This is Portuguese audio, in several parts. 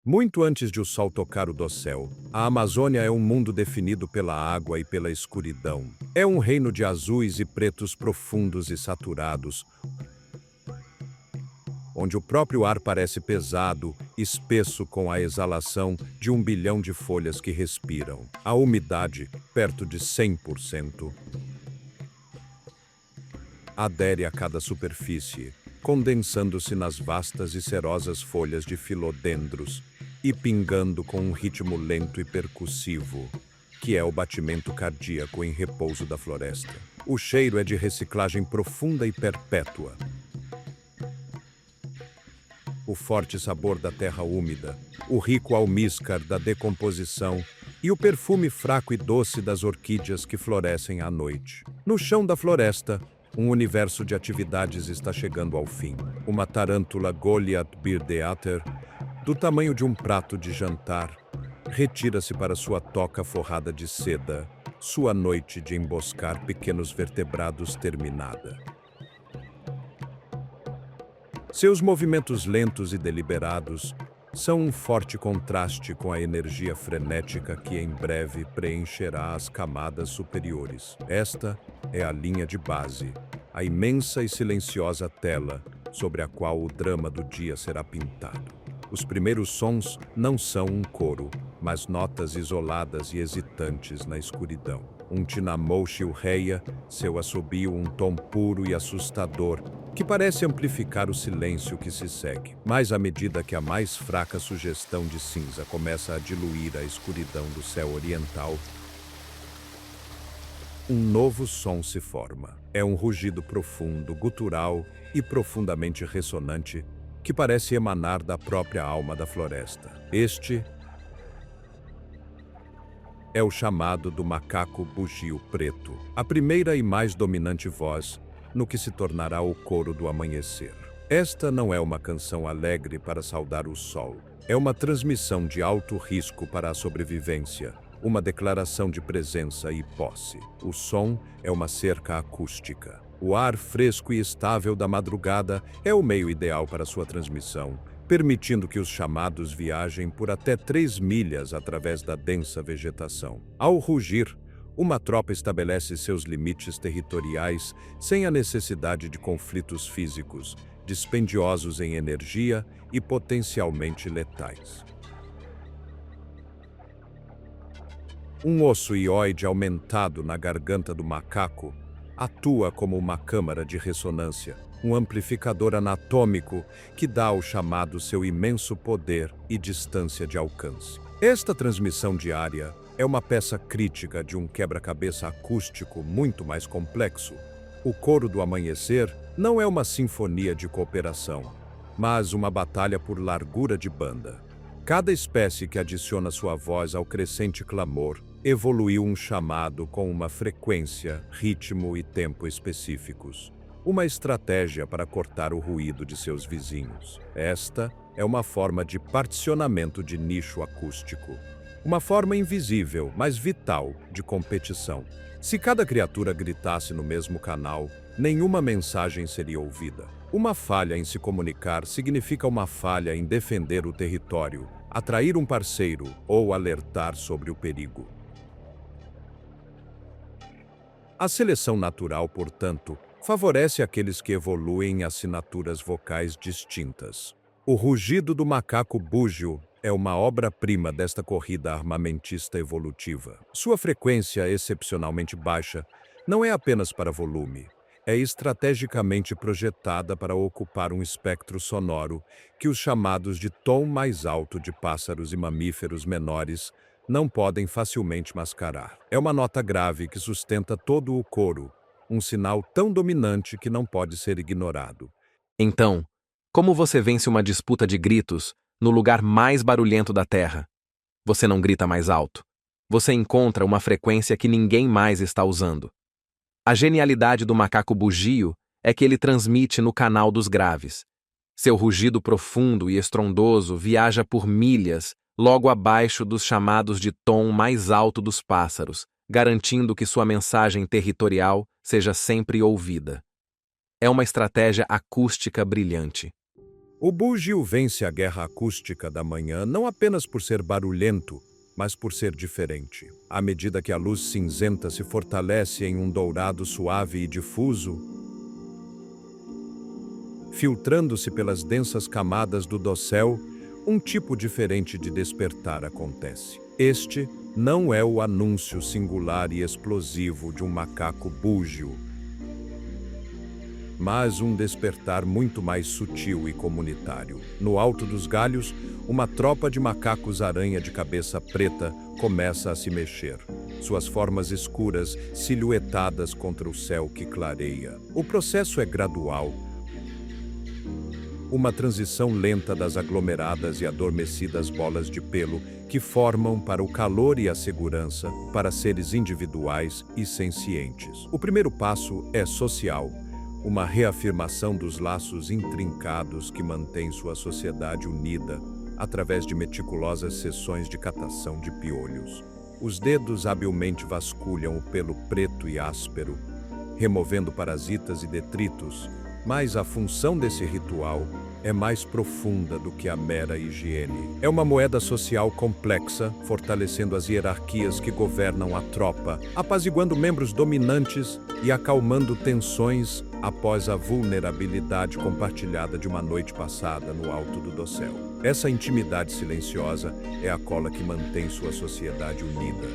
Muito antes de o sol tocar o dossel, a Amazônia é um mundo definido pela água e pela escuridão. É um reino de azuis e pretos profundos e saturados, onde o próprio ar parece pesado, espesso com a exalação de 1 bilhão de folhas que respiram. A umidade, perto de 100%, adere a cada superfície, condensando-se nas vastas e cerosas folhas de filodendros e pingando com um ritmo lento e percussivo, que é o batimento cardíaco em repouso da floresta. O cheiro é de reciclagem profunda e perpétua. O forte sabor da terra úmida, o rico almíscar da decomposição e o perfume fraco e doce das orquídeas que florescem à noite. No chão da floresta, um universo de atividades está chegando ao fim. Uma tarântula Goliath birdeater, do tamanho de um prato de jantar, retira-se para sua toca forrada de seda, sua noite de emboscar pequenos vertebrados terminada. Seus movimentos lentos e deliberados são um forte contraste com a energia frenética que em breve preencherá as camadas superiores. Esta é a linha de base, a imensa e silenciosa tela sobre a qual o drama do dia será pintado. Os primeiros sons não são um coro, mas notas isoladas e hesitantes na escuridão. Um tinamouchil-reia, seu assobio um tom puro e assustador, que parece amplificar o silêncio que se segue. Mas à medida que a mais fraca sugestão de cinza começa a diluir a escuridão do céu oriental, um novo som se forma. É um rugido profundo, gutural e profundamente ressonante, que parece emanar da própria alma da floresta. Este é o chamado do macaco bugio preto, a primeira e mais dominante voz no que se tornará o coro do amanhecer. Esta não é uma canção alegre para saudar o sol. É uma transmissão de alto risco para a sobrevivência, uma declaração de presença e posse. O som é uma cerca acústica. O ar fresco e estável da madrugada é o meio ideal para sua transmissão, permitindo que os chamados viajem por até 3 milhas através da densa vegetação. Ao rugir, uma tropa estabelece seus limites territoriais sem a necessidade de conflitos físicos, dispendiosos em energia e potencialmente letais. Um osso hioide aumentado na garganta do macaco atua como uma câmara de ressonância, um amplificador anatômico que dá ao chamado seu imenso poder e distância de alcance. Esta transmissão diária é uma peça crítica de um quebra-cabeça acústico muito mais complexo. O coro do amanhecer não é uma sinfonia de cooperação, mas uma batalha por largura de banda. Cada espécie que adiciona sua voz ao crescente clamor evoluiu um chamado com uma frequência, ritmo e tempo específicos. Uma estratégia para cortar o ruído de seus vizinhos. Esta é uma forma de particionamento de nicho acústico. Uma forma invisível, mas vital, de competição. Se cada criatura gritasse no mesmo canal, nenhuma mensagem seria ouvida. Uma falha em se comunicar significa uma falha em defender o território, atrair um parceiro ou alertar sobre o perigo. A seleção natural, portanto, favorece aqueles que evoluem em assinaturas vocais distintas. O rugido do macaco búgio é uma obra-prima desta corrida armamentista evolutiva. Sua frequência excepcionalmente baixa não é apenas para volume, é estrategicamente projetada para ocupar um espectro sonoro que os chamados de tom mais alto de pássaros e mamíferos menores não podem facilmente mascarar. É uma nota grave que sustenta todo o coro, um sinal tão dominante que não pode ser ignorado. Então, como você vence uma disputa de gritos no lugar mais barulhento da Terra? Você não grita mais alto. Você encontra uma frequência que ninguém mais está usando. A genialidade do macaco bugio é que ele transmite no canal dos graves. Seu rugido profundo e estrondoso viaja por milhas, logo abaixo dos chamados de tom mais alto dos pássaros, garantindo que sua mensagem territorial seja sempre ouvida. É uma estratégia acústica brilhante. O búgio vence a guerra acústica da manhã não apenas por ser barulhento, mas por ser diferente. À medida que a luz cinzenta se fortalece em um dourado suave e difuso, filtrando-se pelas densas camadas do dossel, um tipo diferente de despertar acontece. Este não é o anúncio singular e explosivo de um macaco búgio, mas um despertar muito mais sutil e comunitário. No alto dos galhos, uma tropa de macacos-aranha de cabeça preta começa a se mexer, suas formas escuras silhuetadas contra o céu que clareia. O processo é gradual, uma transição lenta das aglomeradas e adormecidas bolas de pelo que formam para o calor e a segurança para seres individuais e sencientes. O primeiro passo é social, uma reafirmação dos laços intrincados que mantém sua sociedade unida através de meticulosas sessões de catação de piolhos. Os dedos habilmente vasculham o pelo preto e áspero, removendo parasitas e detritos, mas a função desse ritual é mais profunda do que a mera higiene. É uma moeda social complexa, fortalecendo as hierarquias que governam a tropa, apaziguando membros dominantes e acalmando tensões após a vulnerabilidade compartilhada de uma noite passada no alto do dossel. Essa intimidade silenciosa é a cola que mantém sua sociedade unida,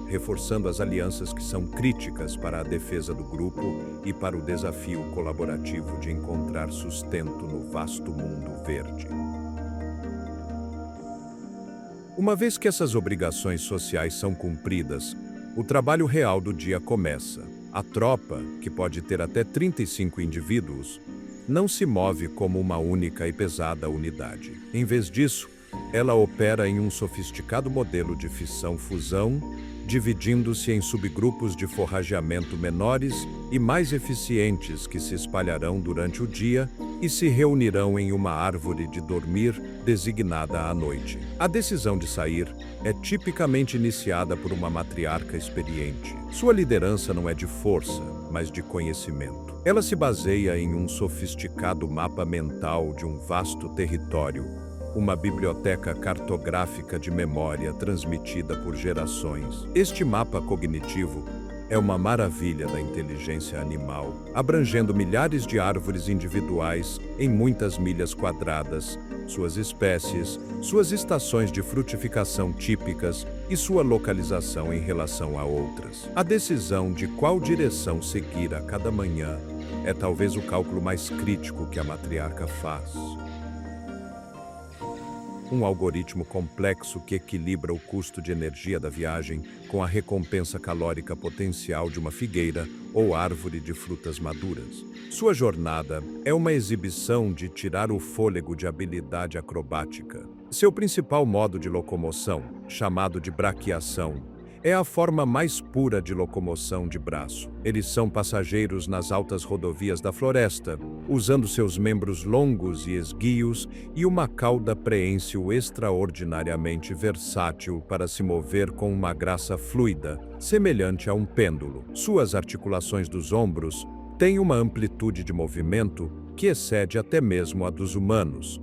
reforçando as alianças que são críticas para a defesa do grupo e para o desafio colaborativo de encontrar sustento no vasto mundo verde. Uma vez que essas obrigações sociais são cumpridas, o trabalho real do dia começa. A tropa, que pode ter até 35 indivíduos, não se move como uma única e pesada unidade. Em vez disso, ela opera em um sofisticado modelo de fissão-fusão, dividindo-se em subgrupos de forrageamento menores e mais eficientes que se espalharão durante o dia e se reunirão em uma árvore de dormir designada à noite. A decisão de sair é tipicamente iniciada por uma matriarca experiente. Sua liderança não é de força, mas de conhecimento. Ela se baseia em um sofisticado mapa mental de um vasto território, uma biblioteca cartográfica de memória transmitida por gerações. Este mapa cognitivo é uma maravilha da inteligência animal, abrangendo milhares de árvores individuais em muitas milhas quadradas, suas espécies, suas estações de frutificação típicas e sua localização em relação a outras. A decisão de qual direção seguir a cada manhã é talvez o cálculo mais crítico que a matriarca faz. Um algoritmo complexo que equilibra o custo de energia da viagem com a recompensa calórica potencial de uma figueira ou árvore de frutas maduras. Sua jornada é uma exibição de tirar o fôlego de habilidade acrobática. Seu principal modo de locomoção, chamado de braquiação, é a forma mais pura de locomoção de braço. Eles são passageiros nas altas rodovias da floresta, usando seus membros longos e esguios e uma cauda preensil extraordinariamente versátil para se mover com uma graça fluida, semelhante a um pêndulo. Suas articulações dos ombros têm uma amplitude de movimento que excede até mesmo a dos humanos,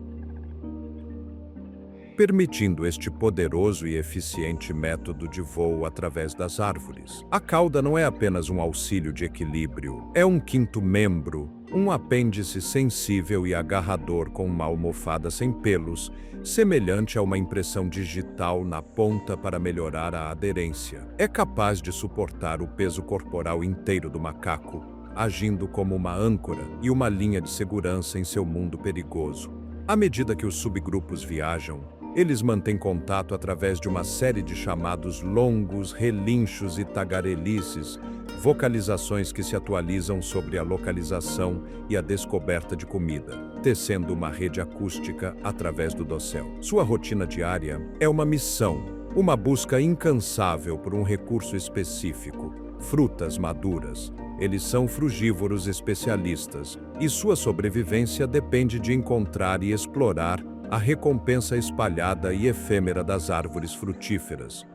permitindo este poderoso e eficiente método de voo através das árvores. A cauda não é apenas um auxílio de equilíbrio, é um quinto membro, um apêndice sensível e agarrador com uma almofada sem pelos, semelhante a uma impressão digital na ponta para melhorar a aderência. É capaz de suportar o peso corporal inteiro do macaco, agindo como uma âncora e uma linha de segurança em seu mundo perigoso. À medida que os subgrupos viajam, eles mantêm contato através de uma série de chamados longos, relinchos e tagarelices, vocalizações que se atualizam sobre a localização e a descoberta de comida, tecendo uma rede acústica através do dossel. Sua rotina diária é uma missão, uma busca incansável por um recurso específico, frutas maduras. Eles são frugívoros especialistas, e sua sobrevivência depende de encontrar e explorar a recompensa espalhada e efêmera das árvores frutíferas.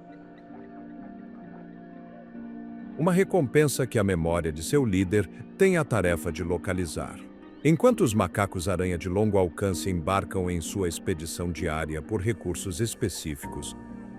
uma recompensa que a memória de seu líder tem a tarefa de localizar. Enquanto os macacos-aranha de longo alcance embarcam em sua expedição diária por recursos específicos,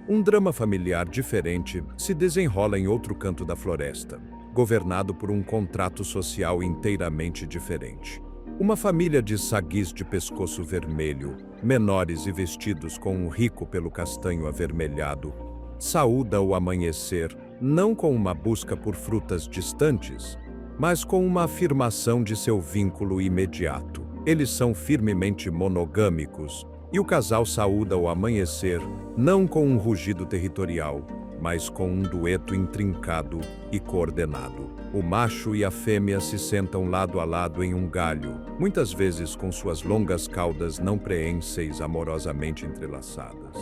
um drama familiar diferente se desenrola em outro canto da floresta, governado por um contrato social inteiramente diferente. Uma família de saguis de pescoço vermelho, menores e vestidos com um rico pelo castanho avermelhado, saúda o amanhecer não com uma busca por frutas distantes, mas com uma afirmação de seu vínculo imediato. Eles são firmemente monogâmicos, e o casal saúda o amanhecer não com um rugido territorial, mas com um dueto intrincado e coordenado. O macho e a fêmea se sentam lado a lado em um galho, muitas vezes com suas longas caudas não preenseis amorosamente entrelaçadas.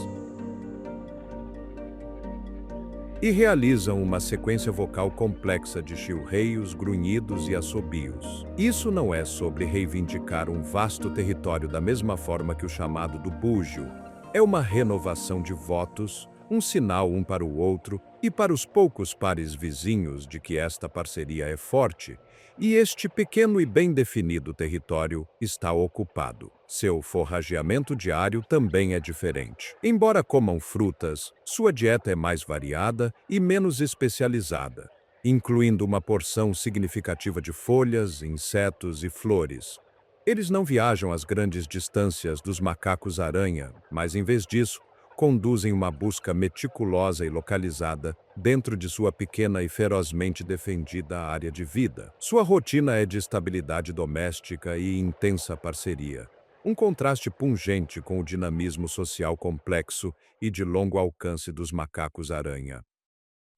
E realizam uma sequência vocal complexa de chilreios, grunhidos e assobios. Isso não é sobre reivindicar um vasto território da mesma forma que o chamado do búgio. É uma renovação de votos, um sinal um para o outro e para os poucos pares vizinhos de que esta parceria é forte, e este pequeno e bem definido território está ocupado. Seu forrageamento diário também é diferente. Embora comam frutas, sua dieta é mais variada e menos especializada, incluindo uma porção significativa de folhas, insetos e flores. Eles não viajam as grandes distâncias dos macacos-aranha, mas, em vez disso, conduzem uma busca meticulosa e localizada dentro de sua pequena e ferozmente defendida área de vida. Sua rotina é de estabilidade doméstica e intensa parceria, um contraste pungente com o dinamismo social complexo e de longo alcance dos macacos-aranha.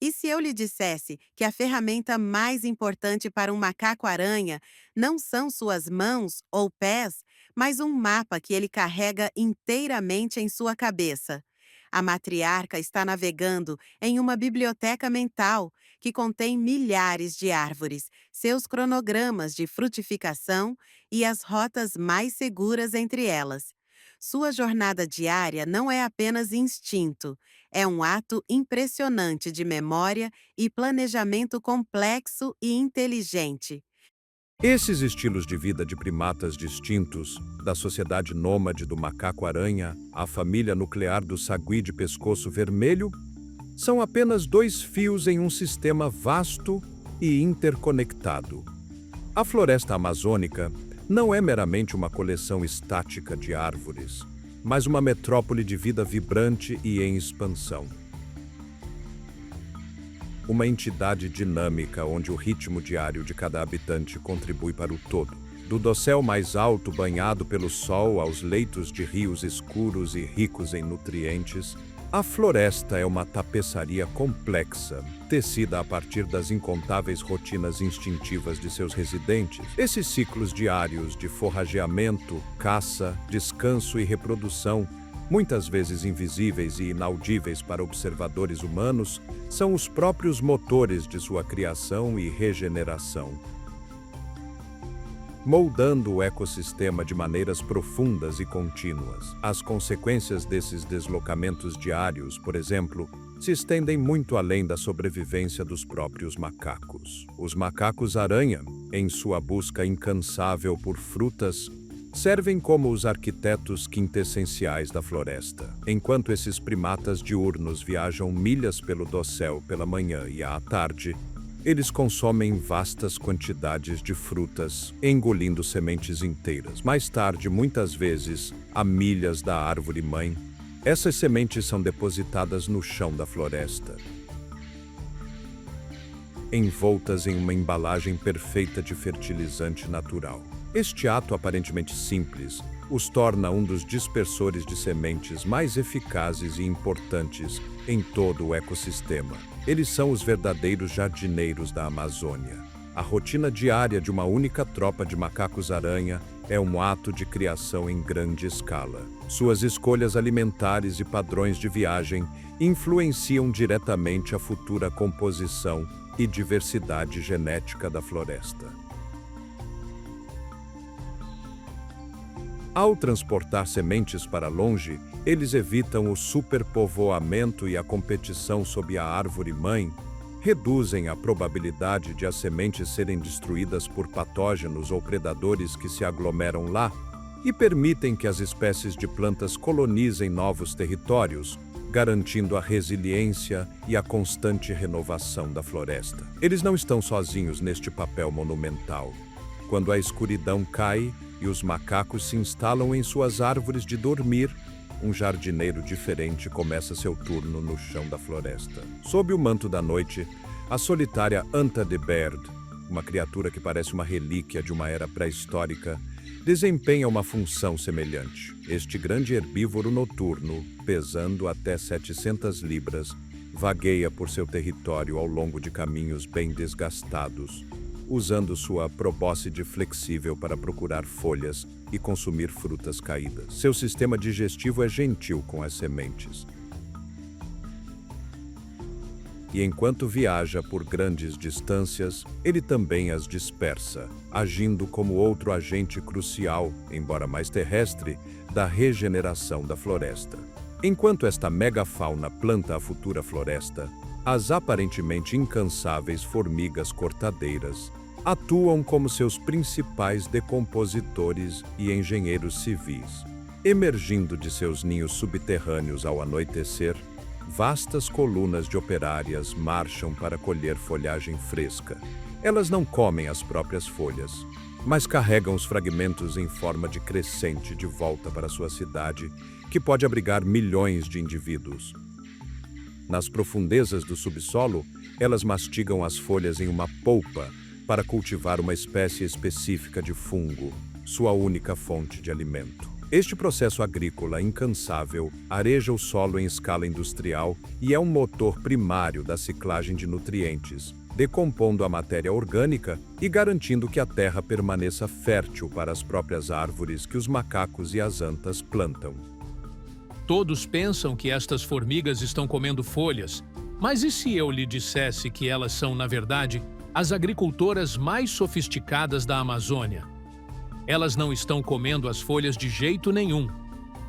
E se eu lhe dissesse que a ferramenta mais importante para um macaco-aranha não são suas mãos ou pés, mas um mapa que ele carrega inteiramente em sua cabeça? A matriarca está navegando em uma biblioteca mental que contém milhares de árvores, seus cronogramas de frutificação e as rotas mais seguras entre elas. Sua jornada diária não é apenas instinto, é um ato impressionante de memória e planejamento complexo e inteligente. Esses estilos de vida de primatas distintos, da sociedade nômade do macaco-aranha à família nuclear do sagui de pescoço vermelho, são apenas dois fios em um sistema vasto e interconectado. A floresta amazônica não é meramente uma coleção estática de árvores, mas uma metrópole de vida vibrante e em expansão. Uma entidade dinâmica onde o ritmo diário de cada habitante contribui para o todo. Do dossel mais alto banhado pelo sol aos leitos de rios escuros e ricos em nutrientes, a floresta é uma tapeçaria complexa, tecida a partir das incontáveis rotinas instintivas de seus residentes. Esses ciclos diários de forrageamento, caça, descanso e reprodução, muitas vezes invisíveis e inaudíveis para observadores humanos, são os próprios motores de sua criação e regeneração, moldando o ecossistema de maneiras profundas e contínuas. As consequências desses deslocamentos diários, por exemplo, se estendem muito além da sobrevivência dos próprios macacos. Os macacos-aranha, em sua busca incansável por frutas, servem como os arquitetos quintessenciais da floresta. Enquanto esses primatas diurnos viajam milhas pelo dossel pela manhã e à tarde, eles consomem vastas quantidades de frutas, engolindo sementes inteiras. Mais tarde, muitas vezes, a milhas da árvore-mãe, essas sementes são depositadas no chão da floresta, envoltas em uma embalagem perfeita de fertilizante natural. Este ato aparentemente simples os torna um dos dispersores de sementes mais eficazes e importantes em todo o ecossistema. Eles são os verdadeiros jardineiros da Amazônia. A rotina diária de uma única tropa de macacos-aranha é um ato de criação em grande escala. Suas escolhas alimentares e padrões de viagem influenciam diretamente a futura composição e diversidade genética da floresta. Ao transportar sementes para longe, eles evitam o superpovoamento e a competição sob a árvore-mãe, reduzem a probabilidade de as sementes serem destruídas por patógenos ou predadores que se aglomeram lá e permitem que as espécies de plantas colonizem novos territórios, garantindo a resiliência e a constante renovação da floresta. Eles não estão sozinhos neste papel monumental. Quando a escuridão cai e os macacos se instalam em suas árvores de dormir, um jardineiro diferente começa seu turno no chão da floresta. Sob o manto da noite, a solitária anta de Baird, uma criatura que parece uma relíquia de uma era pré-histórica, desempenha uma função semelhante. Este grande herbívoro noturno, pesando até 700 libras, vagueia por seu território ao longo de caminhos bem desgastados, usando sua probóscide flexível para procurar folhas e consumir frutas caídas. Seu sistema digestivo é gentil com as sementes. E enquanto viaja por grandes distâncias, ele também as dispersa, agindo como outro agente crucial, embora mais terrestre, da regeneração da floresta. Enquanto esta megafauna planta a futura floresta, as aparentemente incansáveis formigas cortadeiras atuam como seus principais decompositores e engenheiros civis. Emergindo de seus ninhos subterrâneos ao anoitecer, vastas colunas de operárias marcham para colher folhagem fresca. Elas não comem as próprias folhas, mas carregam os fragmentos em forma de crescente de volta para sua cidade, que pode abrigar milhões de indivíduos. Nas profundezas do subsolo, elas mastigam as folhas em uma polpa para cultivar uma espécie específica de fungo, sua única fonte de alimento. Este processo agrícola incansável areja o solo em escala industrial e é um motor primário da ciclagem de nutrientes, decompondo a matéria orgânica e garantindo que a terra permaneça fértil para as próprias árvores que os macacos e as antas plantam. Todos pensam que estas formigas estão comendo folhas, mas e se eu lhe dissesse que elas são, na verdade, as agricultoras mais sofisticadas da Amazônia? Elas não estão comendo as folhas de jeito nenhum.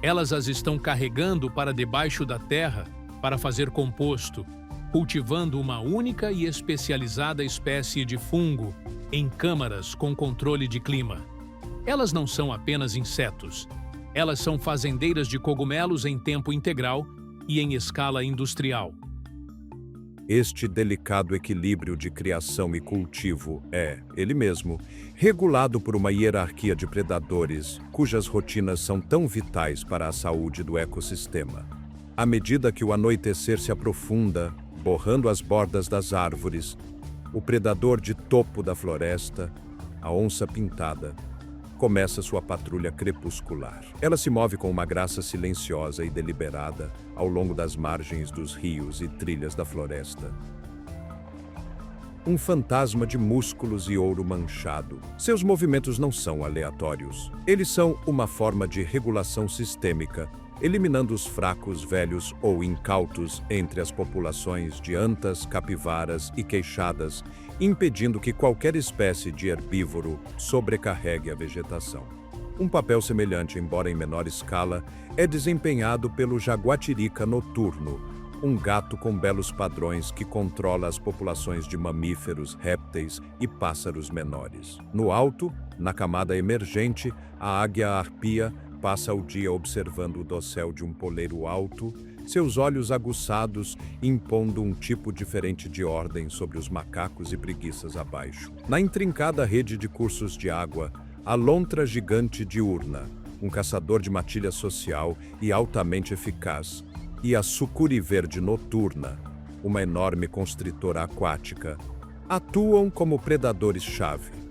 Elas as estão carregando para debaixo da terra para fazer composto, cultivando uma única e especializada espécie de fungo em câmaras com controle de clima. Elas não são apenas insetos. Elas são fazendeiras de cogumelos em tempo integral e em escala industrial. Este delicado equilíbrio de criação e cultivo é, ele mesmo, regulado por uma hierarquia de predadores cujas rotinas são tão vitais para a saúde do ecossistema. À medida que o anoitecer se aprofunda, borrando as bordas das árvores, o predador de topo da floresta, a onça-pintada, começa sua patrulha crepuscular. Ela se move com uma graça silenciosa e deliberada ao longo das margens dos rios e trilhas da floresta. Um fantasma de músculos e ouro manchado. Seus movimentos não são aleatórios. Eles são uma forma de regulação sistêmica, eliminando os fracos, velhos ou incautos entre as populações de antas, capivaras e queixadas, impedindo que qualquer espécie de herbívoro sobrecarregue a vegetação. Um papel semelhante, embora em menor escala, é desempenhado pelo jaguatirica noturno, um gato com belos padrões que controla as populações de mamíferos, répteis e pássaros menores. No alto, na camada emergente, a águia-arpia passa o dia observando o dossel de um poleiro alto, seus olhos aguçados impondo um tipo diferente de ordem sobre os macacos e preguiças abaixo. Na intrincada rede de cursos de água, a lontra gigante diurna, um caçador de matilha social e altamente eficaz, e a sucuri verde noturna, uma enorme constritora aquática, atuam como predadores-chave.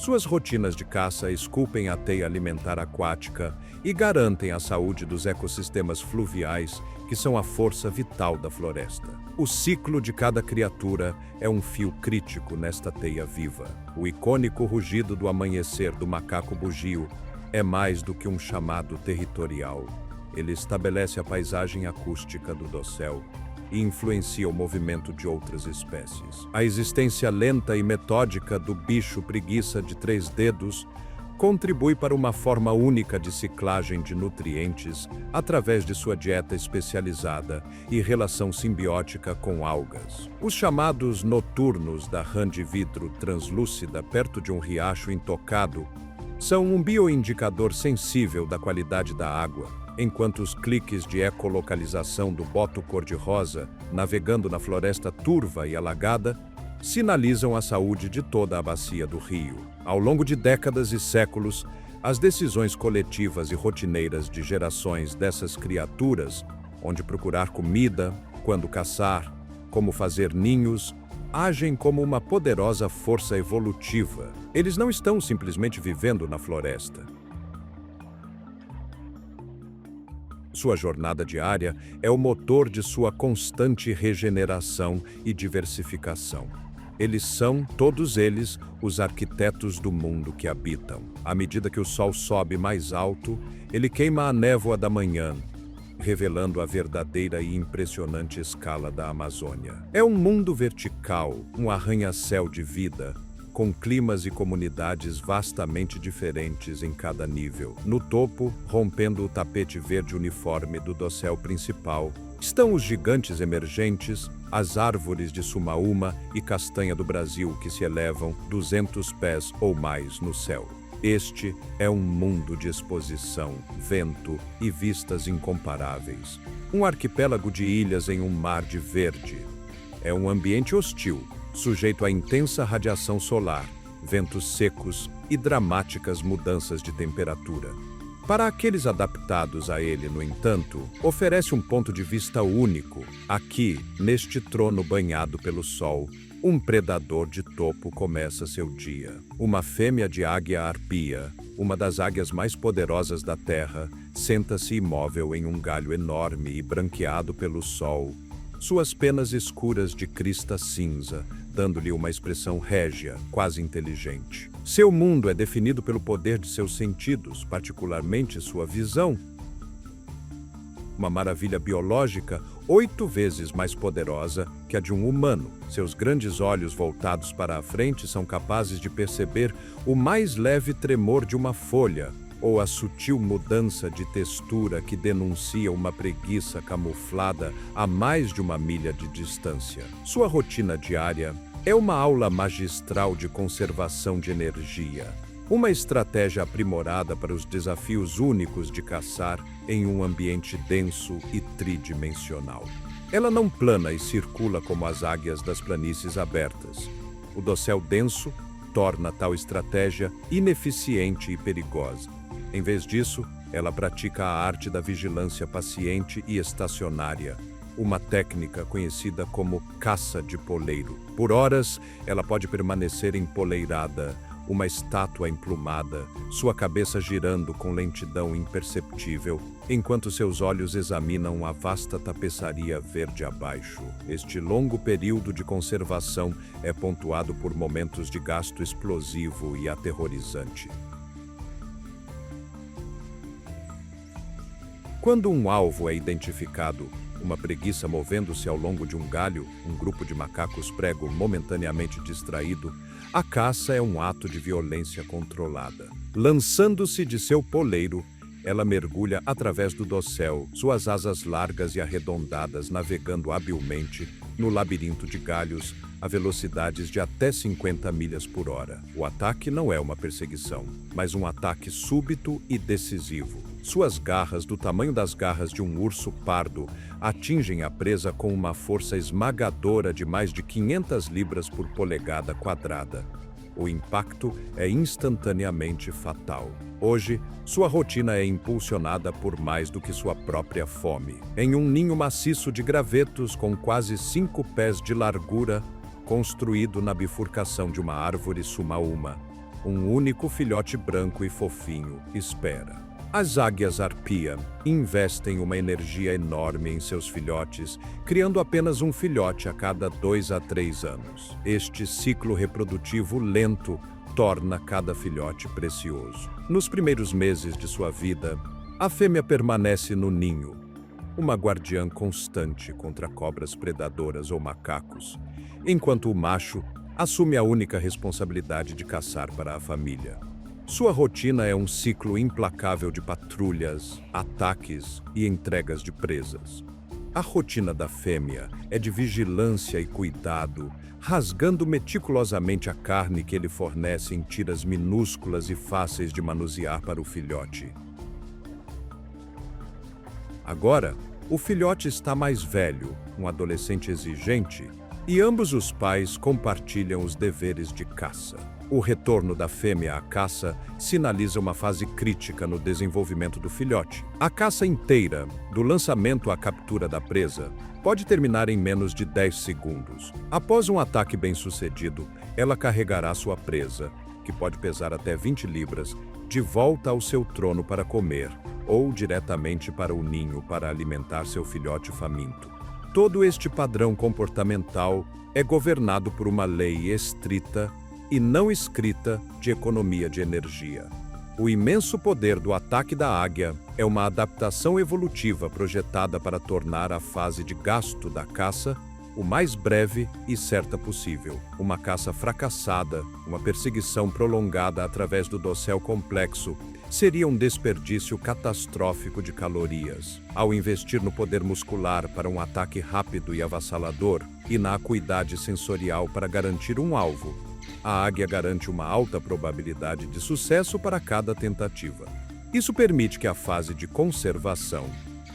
Suas rotinas de caça esculpem a teia alimentar aquática e garantem a saúde dos ecossistemas fluviais, que são a força vital da floresta. O ciclo de cada criatura é um fio crítico nesta teia viva. O icônico rugido do amanhecer do macaco bugio é mais do que um chamado territorial. Ele estabelece a paisagem acústica do dossel e influencia o movimento de outras espécies. A existência lenta e metódica do bicho preguiça de 3 dedos contribui para uma forma única de ciclagem de nutrientes através de sua dieta especializada e relação simbiótica com algas. Os chamados noturnos da rã de vidro translúcida perto de um riacho intocado são um bioindicador sensível da qualidade da água, enquanto os cliques de ecolocalização do boto cor-de-rosa, navegando na floresta turva e alagada, sinalizam a saúde de toda a bacia do rio. Ao longo de décadas e séculos, as decisões coletivas e rotineiras de gerações dessas criaturas, onde procurar comida, quando caçar, como fazer ninhos, agem como uma poderosa força evolutiva. Eles não estão simplesmente vivendo na floresta. Sua jornada diária é o motor de sua constante regeneração e diversificação. Eles são, todos eles, os arquitetos do mundo que habitam. À medida que o sol sobe mais alto, ele queima a névoa da manhã, revelando a verdadeira e impressionante escala da Amazônia. É um mundo vertical, um arranha-céu de vida, com climas e comunidades vastamente diferentes em cada nível. No topo, rompendo o tapete verde uniforme do dossel principal, estão os gigantes emergentes, as árvores de sumaúma e castanha do Brasil que se elevam 200 pés ou mais no céu. Este é um mundo de exposição, vento e vistas incomparáveis. Um arquipélago de ilhas em um mar de verde. É um ambiente hostil, sujeito a intensa radiação solar, ventos secos e dramáticas mudanças de temperatura. Para aqueles adaptados a ele, no entanto, oferece um ponto de vista único. Aqui, neste trono banhado pelo sol, um predador de topo começa seu dia. Uma fêmea de águia arpia, uma das águias mais poderosas da Terra, senta-se imóvel em um galho enorme e branqueado pelo sol, suas penas escuras de crista cinza, dando-lhe uma expressão régia, quase inteligente. Seu mundo é definido pelo poder de seus sentidos, particularmente sua visão. Uma maravilha biológica 8 vezes mais poderosa que a de um humano. Seus grandes olhos voltados para a frente são capazes de perceber o mais leve tremor de uma folha ou a sutil mudança de textura que denuncia uma preguiça camuflada a mais de 1 milha de distância. Sua rotina diária é uma aula magistral de conservação de energia, uma estratégia aprimorada para os desafios únicos de caçar em um ambiente denso e tridimensional. Ela não plana e circula como as águias das planícies abertas. O dossel denso torna tal estratégia ineficiente e perigosa. Em vez disso, ela pratica a arte da vigilância paciente e estacionária, uma técnica conhecida como caça de poleiro. Por horas, ela pode permanecer empoleirada, uma estátua emplumada, sua cabeça girando com lentidão imperceptível, enquanto seus olhos examinam a vasta tapeçaria verde abaixo. Este longo período de conservação é pontuado por momentos de gasto explosivo e aterrorizante. Quando um alvo é identificado, uma preguiça movendo-se ao longo de um galho, um grupo de macacos prego momentaneamente distraído, a caça é um ato de violência controlada. Lançando-se de seu poleiro, ela mergulha através do dossel, suas asas largas e arredondadas navegando habilmente no labirinto de galhos a velocidades de até 50 milhas por hora. O ataque não é uma perseguição, mas um ataque súbito e decisivo. Suas garras, do tamanho das garras de um urso pardo, atingem a presa com uma força esmagadora de mais de 500 libras por polegada quadrada. O impacto é instantaneamente fatal. Hoje, sua rotina é impulsionada por mais do que sua própria fome. Em um ninho maciço de gravetos com quase 5 pés de largura, construído na bifurcação de uma árvore sumaúma, um único filhote branco e fofinho espera. As águias arpia investem uma energia enorme em seus filhotes, criando apenas um filhote a cada 2 a 3 anos. Este ciclo reprodutivo lento torna cada filhote precioso. Nos primeiros meses de sua vida, a fêmea permanece no ninho, uma guardiã constante contra cobras predadoras ou macacos, enquanto o macho assume a única responsabilidade de caçar para a família. Sua rotina é um ciclo implacável de patrulhas, ataques e entregas de presas. A rotina da fêmea é de vigilância e cuidado, rasgando meticulosamente a carne que ele fornece em tiras minúsculas e fáceis de manusear para o filhote. Agora, o filhote está mais velho, um adolescente exigente, e ambos os pais compartilham os deveres de caça. O retorno da fêmea à caça sinaliza uma fase crítica no desenvolvimento do filhote. A caça inteira, do lançamento à captura da presa, pode terminar em menos de 10 segundos. Após um ataque bem-sucedido, ela carregará sua presa, que pode pesar até 20 libras, de volta ao seu trono para comer, ou diretamente para o ninho para alimentar seu filhote faminto. Todo este padrão comportamental é governado por uma lei estrita e não escrita de economia de energia. O imenso poder do ataque da águia é uma adaptação evolutiva projetada para tornar a fase de gasto da caça o mais breve e certa possível. Uma caça fracassada, uma perseguição prolongada através do dossel complexo, seria um desperdício catastrófico de calorias. Ao investir no poder muscular para um ataque rápido e avassalador e na acuidade sensorial para garantir um alvo, a águia garante uma alta probabilidade de sucesso para cada tentativa. Isso permite que a fase de conservação,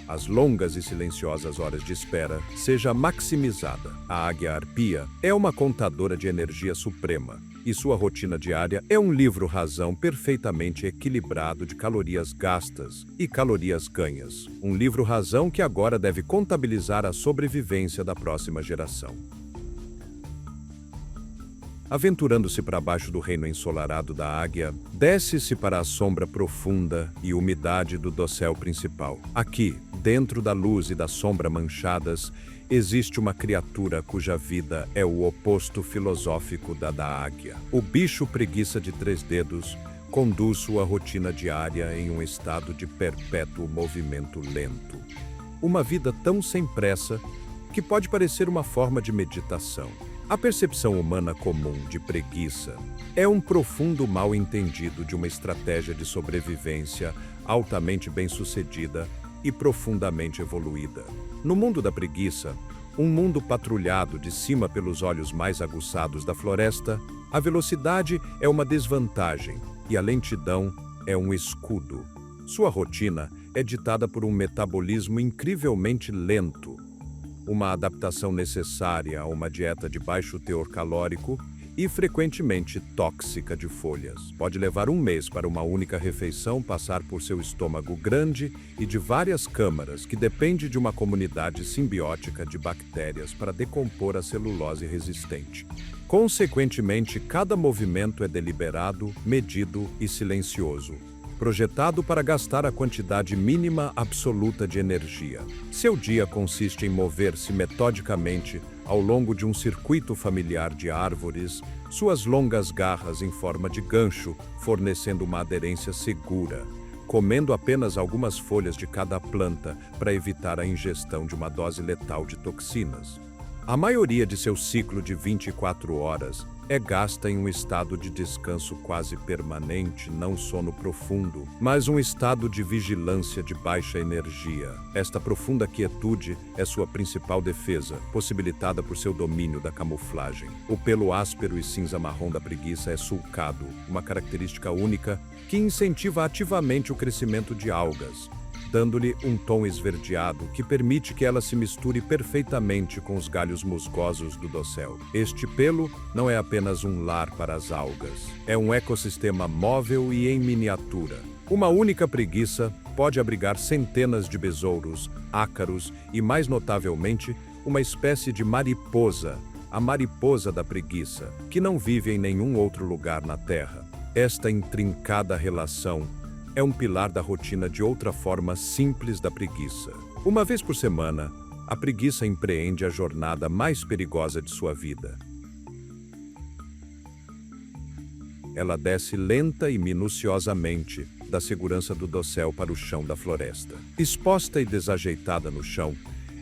as longas e silenciosas horas de espera, seja maximizada. A águia arpia é uma contadora de energia suprema, e sua rotina diária é um livro-razão perfeitamente equilibrado de calorias gastas e calorias ganhas. Um livro-razão que agora deve contabilizar a sobrevivência da próxima geração. Aventurando-se para baixo do reino ensolarado da águia, desce-se para a sombra profunda e umidade do dossel principal. Aqui, dentro da luz e da sombra manchadas, existe uma criatura cuja vida é o oposto filosófico da águia. O bicho preguiça de 3 dedos conduz sua rotina diária em um estado de perpétuo movimento lento. Uma vida tão sem pressa que pode parecer uma forma de meditação. A percepção humana comum de preguiça é um profundo mal-entendido de uma estratégia de sobrevivência altamente bem-sucedida e profundamente evoluída. No mundo da preguiça, um mundo patrulhado de cima pelos olhos mais aguçados da floresta, a velocidade é uma desvantagem e a lentidão é um escudo. Sua rotina é ditada por um metabolismo incrivelmente lento, uma adaptação necessária a uma dieta de baixo teor calórico e frequentemente tóxica de folhas. Pode levar um mês para uma única refeição passar por seu estômago grande e de várias câmaras que depende de uma comunidade simbiótica de bactérias para decompor a celulose resistente. Consequentemente, cada movimento é deliberado, medido e silencioso, projetado para gastar a quantidade mínima absoluta de energia. Seu dia consiste em mover-se metodicamente ao longo de um circuito familiar de árvores, suas longas garras em forma de gancho fornecendo uma aderência segura, comendo apenas algumas folhas de cada planta para evitar a ingestão de uma dose letal de toxinas. A maioria de seu ciclo de 24 horas é gasta em um estado de descanso quase permanente, não sono profundo, mas um estado de vigilância de baixa energia. Esta profunda quietude é sua principal defesa, possibilitada por seu domínio da camuflagem. O pelo áspero e cinza-marrom da preguiça é sulcado, uma característica única que incentiva ativamente o crescimento de algas, dando-lhe um tom esverdeado que permite que ela se misture perfeitamente com os galhos musgosos do dossel. Este pelo não é apenas um lar para as algas, é um ecossistema móvel e em miniatura. Uma única preguiça pode abrigar centenas de besouros, ácaros e, mais notavelmente, uma espécie de mariposa, a mariposa da preguiça, que não vive em nenhum outro lugar na Terra. Esta intrincada relação é um pilar da rotina de outra forma simples da preguiça. Uma vez por semana, a preguiça empreende a jornada mais perigosa de sua vida. Ela desce lenta e minuciosamente da segurança do dossel para o chão da floresta. Exposta e desajeitada no chão,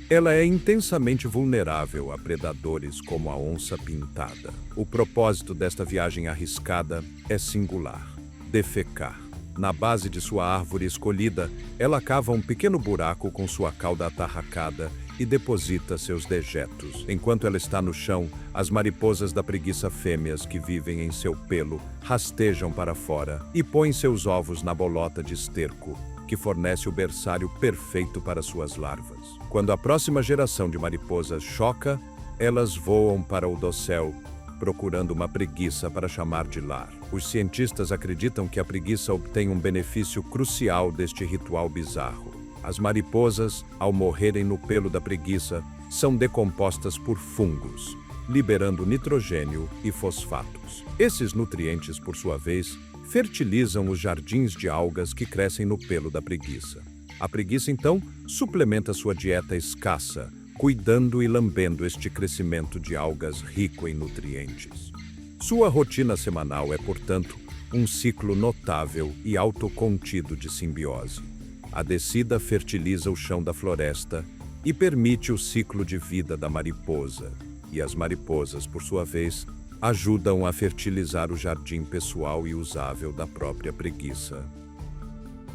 ela é intensamente vulnerável a predadores como a onça pintada. O propósito desta viagem arriscada é singular. defecar. Na base de sua árvore escolhida, ela cava um pequeno buraco com sua cauda atarracada e deposita seus dejetos. Enquanto ela está no chão, as mariposas da preguiça fêmeas que vivem em seu pelo rastejam para fora e põem seus ovos na bolota de esterco, que fornece o berçário perfeito para suas larvas. Quando a próxima geração de mariposas choca, elas voam para o dossel, procurando uma preguiça para chamar de lar. Os cientistas acreditam que a preguiça obtém um benefício crucial deste ritual bizarro. As mariposas, ao morrerem no pelo da preguiça, são decompostas por fungos, liberando nitrogênio e fosfatos. Esses nutrientes, por sua vez, fertilizam os jardins de algas que crescem no pelo da preguiça. A preguiça, então, suplementa sua dieta escassa, cuidando e lambendo este crescimento de algas rico em nutrientes. Sua rotina semanal é, portanto, um ciclo notável e autocontido de simbiose. A descida fertiliza o chão da floresta e permite o ciclo de vida da mariposa. E as mariposas, por sua vez, ajudam a fertilizar o jardim pessoal e usável da própria preguiça.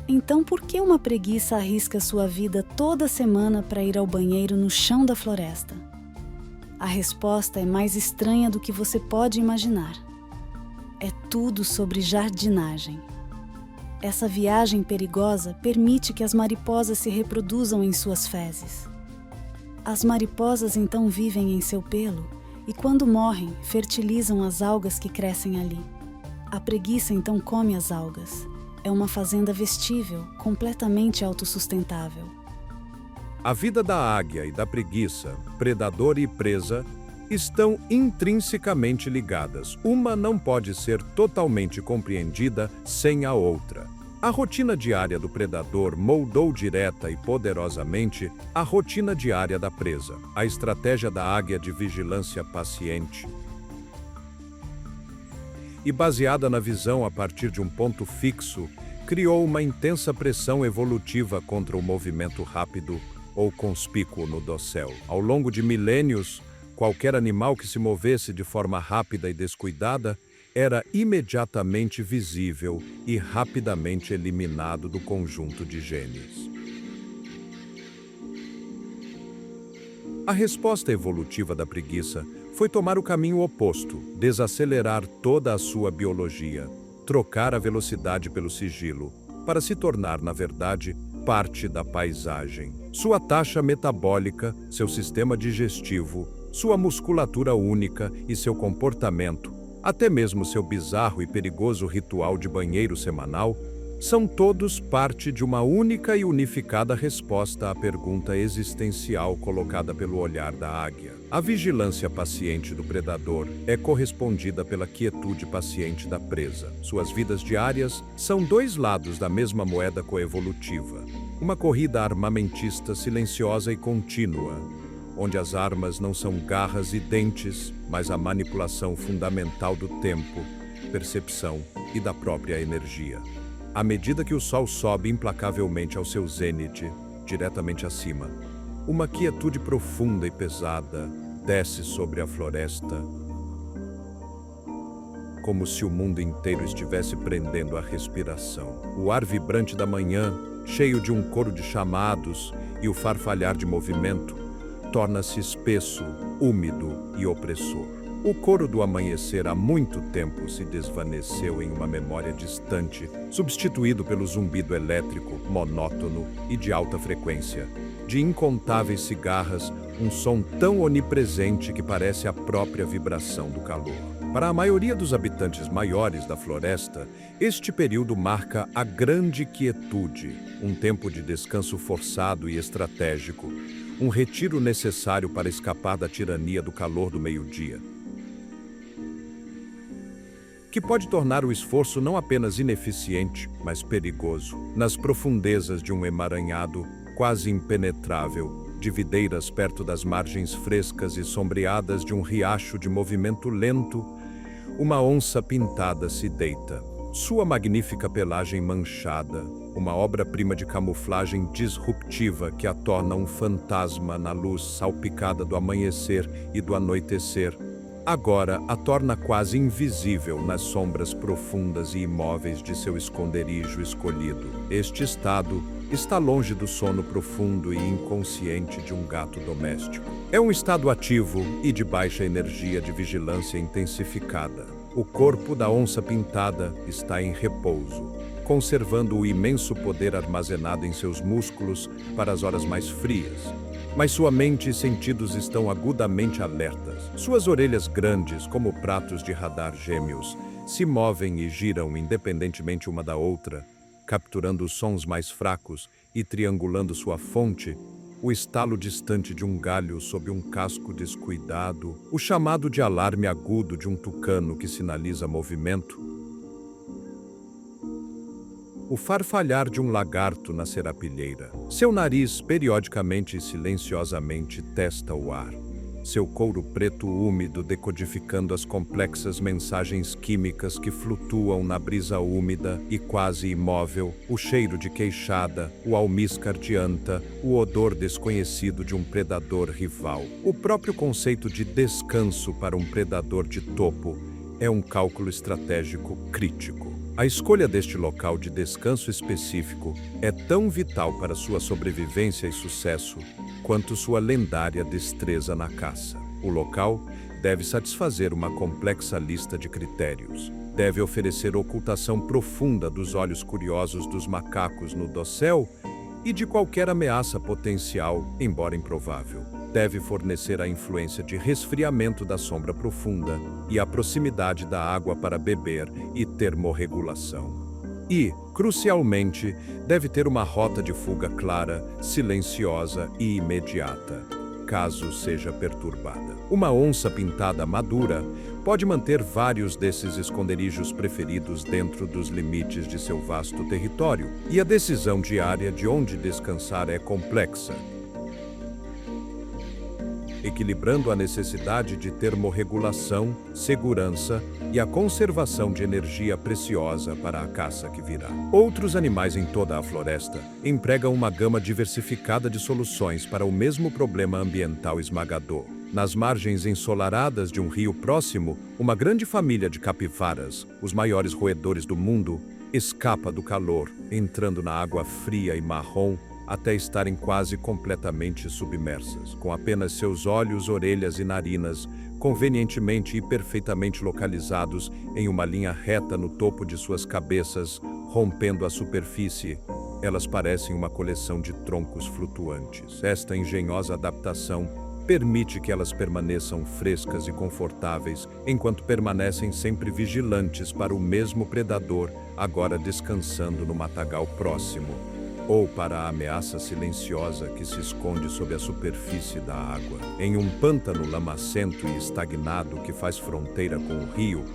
Então, por que uma preguiça arrisca sua vida toda semana para ir ao banheiro no chão da floresta? A resposta é mais estranha do que você pode imaginar. É tudo sobre jardinagem. Essa viagem perigosa permite que as mariposas se reproduzam em suas fezes. As mariposas então vivem em seu pelo e, quando morrem, fertilizam as algas que crescem ali. A preguiça então come as algas. É uma fazenda vestível, completamente autossustentável. A vida da águia e da preguiça, predador e presa, estão intrinsecamente ligadas. Uma não pode ser totalmente compreendida sem a outra. A rotina diária do predador moldou direta e poderosamente a rotina diária da presa. A estratégia da águia de vigilância paciente e baseada na visão a partir de um ponto fixo, criou uma intensa pressão evolutiva contra o movimento rápido ou conspícuo no dossel. Ao longo de milênios, qualquer animal que se movesse de forma rápida e descuidada era imediatamente visível e rapidamente eliminado do conjunto de genes. A resposta evolutiva da preguiça foi tomar o caminho oposto, desacelerar toda a sua biologia, trocar a velocidade pelo sigilo, para se tornar, na verdade, parte da paisagem. Sua taxa metabólica, seu sistema digestivo, sua musculatura única e seu comportamento, até mesmo seu bizarro e perigoso ritual de banheiro semanal, são todos parte de uma única e unificada resposta à pergunta existencial colocada pelo olhar da águia. A vigilância paciente do predador é correspondida pela quietude paciente da presa. Suas vidas diárias são dois lados da mesma moeda coevolutiva. Uma corrida armamentista silenciosa e contínua, onde as armas não são garras e dentes, mas a manipulação fundamental do tempo, percepção e da própria energia. À medida que o sol sobe implacavelmente ao seu zênite, diretamente acima, uma quietude profunda e pesada desce sobre a floresta, como se o mundo inteiro estivesse prendendo a respiração. O ar vibrante da manhã, cheio de um coro de chamados e o farfalhar de movimento, torna-se espesso, úmido e opressor. O coro do amanhecer há muito tempo se desvaneceu em uma memória distante, substituído pelo zumbido elétrico, monótono e de alta frequência, de incontáveis cigarras, um som tão onipresente que parece a própria vibração do calor. Para a maioria dos habitantes maiores da floresta, este período marca a grande quietude, um tempo de descanso forçado e estratégico, um retiro necessário para escapar da tirania do calor do meio-dia, que pode tornar o esforço não apenas ineficiente, mas perigoso. Nas profundezas de um emaranhado quase impenetrável, de videiras perto das margens frescas e sombreadas de um riacho de movimento lento, uma onça pintada se deita. Sua magnífica pelagem manchada, uma obra-prima de camuflagem disruptiva que a torna um fantasma na luz salpicada do amanhecer e do anoitecer, agora a torna quase invisível nas sombras profundas e imóveis de seu esconderijo escolhido. Este estado está longe do sono profundo e inconsciente de um gato doméstico. É um estado ativo e de baixa energia de vigilância intensificada. O corpo da onça-pintada está em repouso, conservando o imenso poder armazenado em seus músculos para as horas mais frias. Mas sua mente e sentidos estão agudamente alertas. Suas orelhas grandes, como pratos de radar gêmeos, se movem e giram independentemente uma da outra, capturando os sons mais fracos e triangulando sua fonte, o estalo distante de um galho sob um casco descuidado, o chamado de alarme agudo de um tucano que sinaliza movimento, o farfalhar de um lagarto na serapilheira. Seu nariz, periodicamente e silenciosamente, testa o ar. Seu couro preto úmido decodificando as complexas mensagens químicas que flutuam na brisa úmida e quase imóvel, o cheiro de queixada, o almíscar de anta, o odor desconhecido de um predador rival. O próprio conceito de descanso para um predador de topo é um cálculo estratégico crítico. A escolha deste local de descanso específico é tão vital para sua sobrevivência e sucesso quanto sua lendária destreza na caça. O local deve satisfazer uma complexa lista de critérios. Deve oferecer ocultação profunda dos olhos curiosos dos macacos no dossel e de qualquer ameaça potencial, embora improvável. Deve fornecer a influência de resfriamento da sombra profunda e a proximidade da água para beber e termorregulação. E, crucialmente, deve ter uma rota de fuga clara, silenciosa e imediata, caso seja perturbada. Uma onça pintada madura pode manter vários desses esconderijos preferidos dentro dos limites de seu vasto território, e a decisão diária de onde descansar é complexa, equilibrando a necessidade de termorregulação, segurança e a conservação de energia preciosa para a caça que virá. Outros animais em toda a floresta empregam uma gama diversificada de soluções para o mesmo problema ambiental esmagador. Nas margens ensolaradas de um rio próximo, uma grande família de capivaras, os maiores roedores do mundo, escapa do calor, entrando na água fria e marrom até estarem quase completamente submersas, com apenas seus olhos, orelhas e narinas convenientemente e perfeitamente localizados em uma linha reta no topo de suas cabeças, rompendo a superfície. Elas parecem uma coleção de troncos flutuantes. Esta engenhosa adaptação permite que elas permaneçam frescas e confortáveis, enquanto permanecem sempre vigilantes para o mesmo predador, agora descansando no matagal próximo, ou para a ameaça silenciosa que se esconde sob a superfície da água. Em um pântano lamacento e estagnado que faz fronteira com o rio,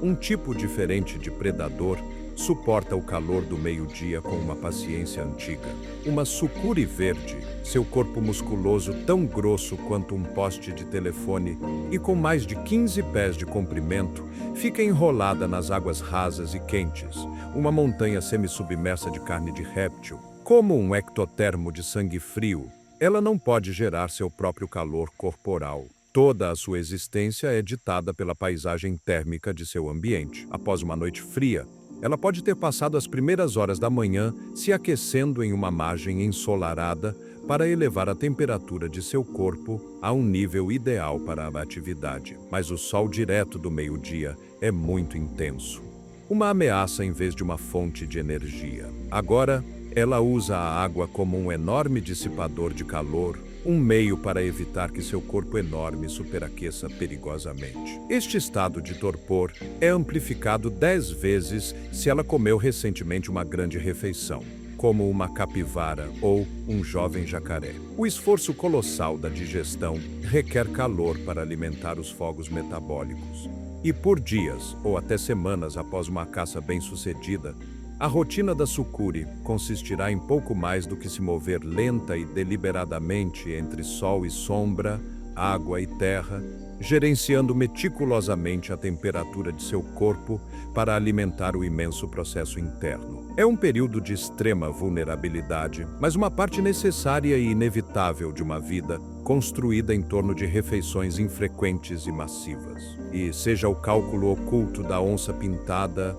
um tipo diferente de predador suporta o calor do meio-dia com uma paciência antiga. Uma sucuri verde, seu corpo musculoso tão grosso quanto um poste de telefone e com mais de 15 pés de comprimento, fica enrolada nas águas rasas e quentes, uma montanha semissubmersa de carne de réptil. Como um ectotermo de sangue frio, ela não pode gerar seu próprio calor corporal. Toda a sua existência é ditada pela paisagem térmica de seu ambiente. Após uma noite fria, ela pode ter passado as primeiras horas da manhã se aquecendo em uma margem ensolarada para elevar a temperatura de seu corpo a um nível ideal para a atividade. Mas o sol direto do meio-dia é muito intenso. Uma ameaça em vez de uma fonte de energia. Agora, ela usa a água como um enorme dissipador de calor, um meio para evitar que seu corpo enorme superaqueça perigosamente. Este estado de torpor é amplificado 10 vezes se ela comeu recentemente uma grande refeição, como uma capivara ou um jovem jacaré. O esforço colossal da digestão requer calor para alimentar os fogos metabólicos. E por dias, ou até semanas após uma caça bem-sucedida, a rotina da sucuri consistirá em pouco mais do que se mover lenta e deliberadamente entre sol e sombra, água e terra, gerenciando meticulosamente a temperatura de seu corpo para alimentar o imenso processo interno. É um período de extrema vulnerabilidade, mas uma parte necessária e inevitável de uma vida construída em torno de refeições infrequentes e massivas. E seja o cálculo oculto da onça pintada,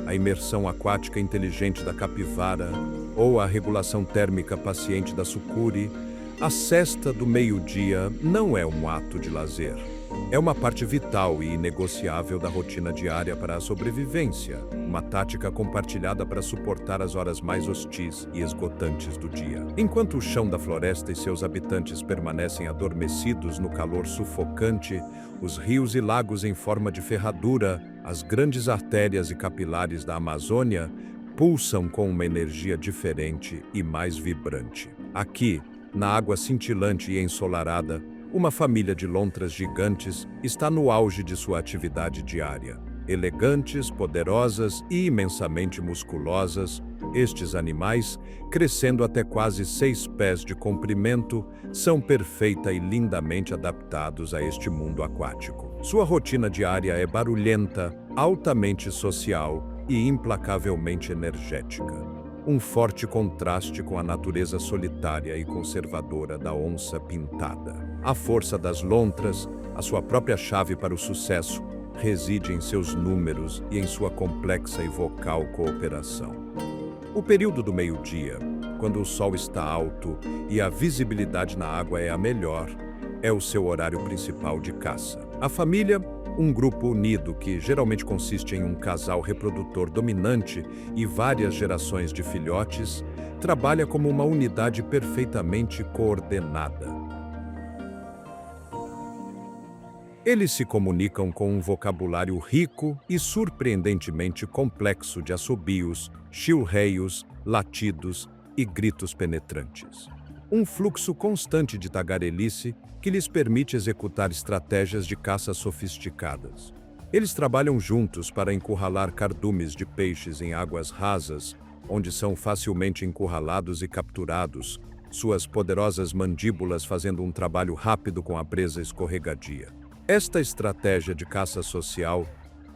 a imersão aquática inteligente da capivara ou a regulação térmica paciente da sucuri, a cesta do meio-dia não é um ato de lazer. É uma parte vital e inegociável da rotina diária para a sobrevivência, uma tática compartilhada para suportar as horas mais hostis e esgotantes do dia. Enquanto o chão da floresta e seus habitantes permanecem adormecidos no calor sufocante, os rios e lagos em forma de ferradura, as grandes artérias e capilares da Amazônia, pulsam com uma energia diferente e mais vibrante. Aqui, na água cintilante e ensolarada, uma família de lontras gigantes está no auge de sua atividade diária. Elegantes, poderosas e imensamente musculosas, estes animais, crescendo até quase 6 pés de comprimento, são perfeita e lindamente adaptados a este mundo aquático. Sua rotina diária é barulhenta, altamente social e implacavelmente energética. Um forte contraste com a natureza solitária e conservadora da onça pintada. A força das lontras, a sua própria chave para o sucesso, reside em seus números e em sua complexa e vocal cooperação. O período do meio-dia, quando o sol está alto e a visibilidade na água é a melhor, é o seu horário principal de caça. A família, um grupo unido que geralmente consiste em um casal reprodutor dominante e várias gerações de filhotes, trabalha como uma unidade perfeitamente coordenada. Eles se comunicam com um vocabulário rico e surpreendentemente complexo de assobios, chilreios, latidos e gritos penetrantes. Um fluxo constante de tagarelice que lhes permite executar estratégias de caça sofisticadas. Eles trabalham juntos para encurralar cardumes de peixes em águas rasas, onde são facilmente encurralados e capturados, suas poderosas mandíbulas fazendo um trabalho rápido com a presa escorregadia. Esta estratégia de caça social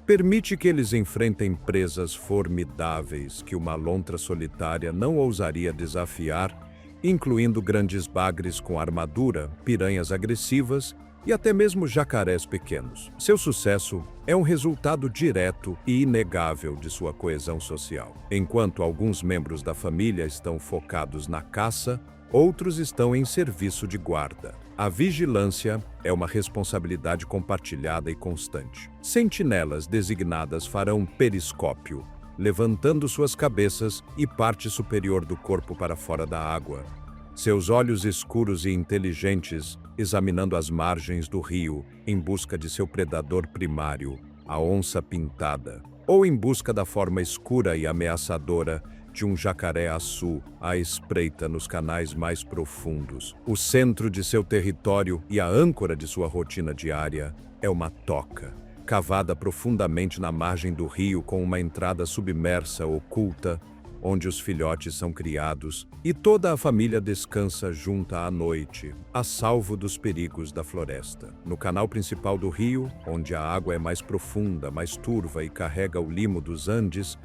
permite que eles enfrentem presas formidáveis que uma lontra solitária não ousaria desafiar, incluindo grandes bagres com armadura, piranhas agressivas e até mesmo jacarés pequenos. Seu sucesso é um resultado direto e inegável de sua coesão social. Enquanto alguns membros da família estão focados na caça, outros estão em serviço de guarda. A vigilância é uma responsabilidade compartilhada e constante. Sentinelas designadas farão periscópio, levantando suas cabeças e parte superior do corpo para fora da água. Seus olhos escuros e inteligentes examinando as margens do rio em busca de seu predador primário, a onça pintada, ou em busca da forma escura e ameaçadora de um jacaré-açu à espreita nos canais mais profundos. O centro de seu território e a âncora de sua rotina diária é uma toca, cavada profundamente na margem do rio com uma entrada submersa oculta, onde os filhotes são criados e toda a família descansa junta à noite, a salvo dos perigos da floresta. No canal principal do rio, onde a água é mais profunda, mais turva e carrega o limo dos Andes,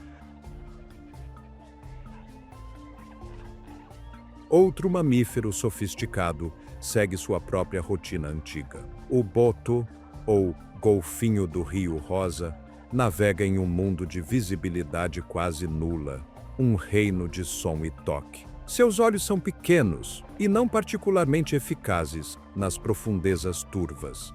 outro mamífero sofisticado segue sua própria rotina antiga. O boto, ou golfinho do Rio Rosa, navega em um mundo de visibilidade quase nula, um reino de som e toque. Seus olhos são pequenos e não particularmente eficazes nas profundezas turvas.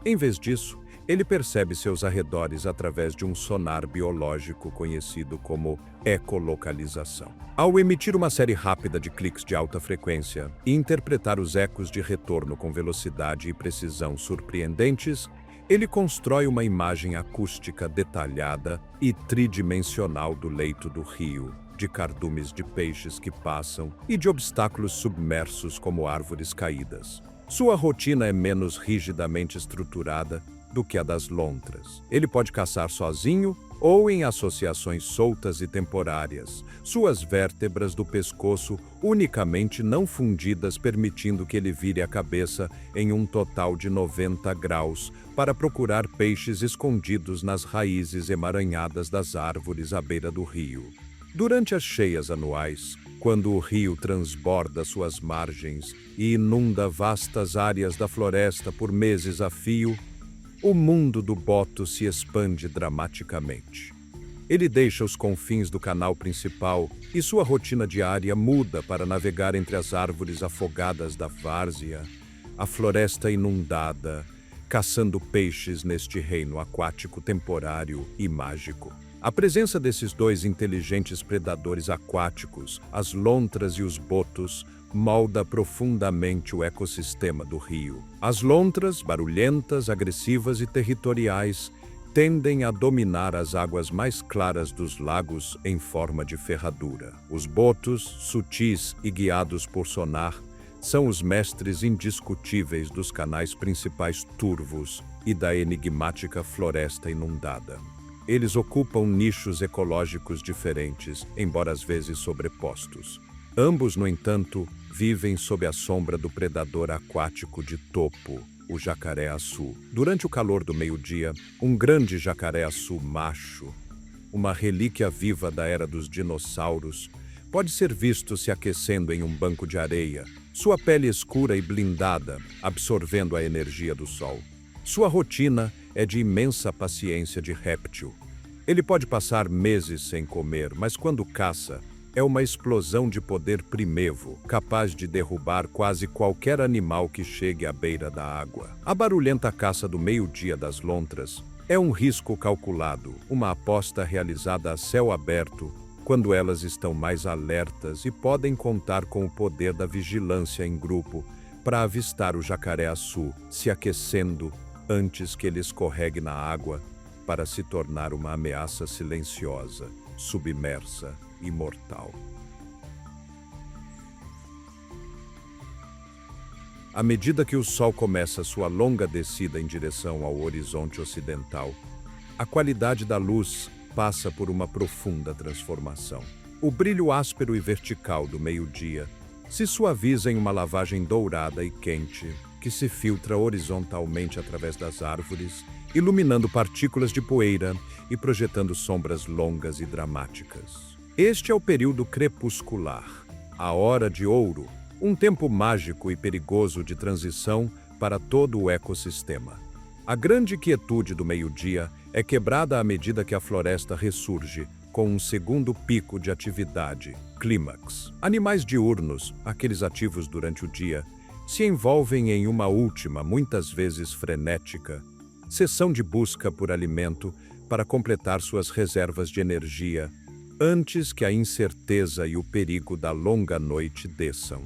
Em vez disso, ele percebe seus arredores através de um sonar biológico conhecido como ecolocalização. Ao emitir uma série rápida de cliques de alta frequência e interpretar os ecos de retorno com velocidade e precisão surpreendentes, ele constrói uma imagem acústica detalhada e tridimensional do leito do rio, de cardumes de peixes que passam e de obstáculos submersos como árvores caídas. Sua rotina é menos rigidamente estruturada do que a das lontras. Ele pode caçar sozinho ou em associações soltas e temporárias, suas vértebras do pescoço unicamente não fundidas, permitindo que ele vire a cabeça em um total de 90 graus para procurar peixes escondidos nas raízes emaranhadas das árvores à beira do rio. Durante as cheias anuais, Quando o rio transborda suas margens e inunda vastas áreas da floresta por meses a fio, o mundo do boto se expande dramaticamente. Ele deixa os confins do canal principal e sua rotina diária muda para navegar entre as árvores afogadas da várzea, a floresta inundada, caçando peixes neste reino aquático temporário e mágico. A presença desses dois inteligentes predadores aquáticos, as lontras e os botos, molda profundamente o ecossistema do rio. As lontras, barulhentas, agressivas e territoriais, tendem a dominar as águas mais claras dos lagos em forma de ferradura. Os botos, sutis e guiados por sonar, são os mestres indiscutíveis dos canais principais turvos e da enigmática floresta inundada. Eles ocupam nichos ecológicos diferentes, embora às vezes sobrepostos. Ambos, no entanto, vivem sob a sombra do predador aquático de topo, o jacaré-açu. Durante o calor do meio-dia, um grande jacaré-açu macho, uma relíquia viva da era dos dinossauros, pode ser visto se aquecendo em um banco de areia, sua pele escura e blindada, absorvendo a energia do sol. Sua rotina é de imensa paciência de réptil. Ele pode passar meses sem comer, mas quando caça, é uma explosão de poder primevo, capaz de derrubar quase qualquer animal que chegue à beira da água. A barulhenta caça do meio-dia das lontras é um risco calculado, uma aposta realizada a céu aberto, quando elas estão mais alertas e podem contar com o poder da vigilância em grupo para avistar o jacaré-açu se aquecendo antes que ele escorregue na água para se tornar uma ameaça silenciosa, submersa e mortal. À medida que o sol começa sua longa descida em direção ao horizonte ocidental, a qualidade da luz passa por uma profunda transformação. O brilho áspero e vertical do meio-dia se suaviza em uma lavagem dourada e quente que se filtra horizontalmente através das árvores, iluminando partículas de poeira e projetando sombras longas e dramáticas. Este é o período crepuscular, a hora de ouro, um tempo mágico e perigoso de transição para todo o ecossistema. A grande quietude do meio-dia é quebrada à medida que a floresta ressurge, com um segundo pico de atividade, clímax. Animais diurnos, aqueles ativos durante o dia, se envolvem em uma última, muitas vezes frenética, sessão de busca por alimento para completar suas reservas de energia antes que a incerteza e o perigo da longa noite desçam.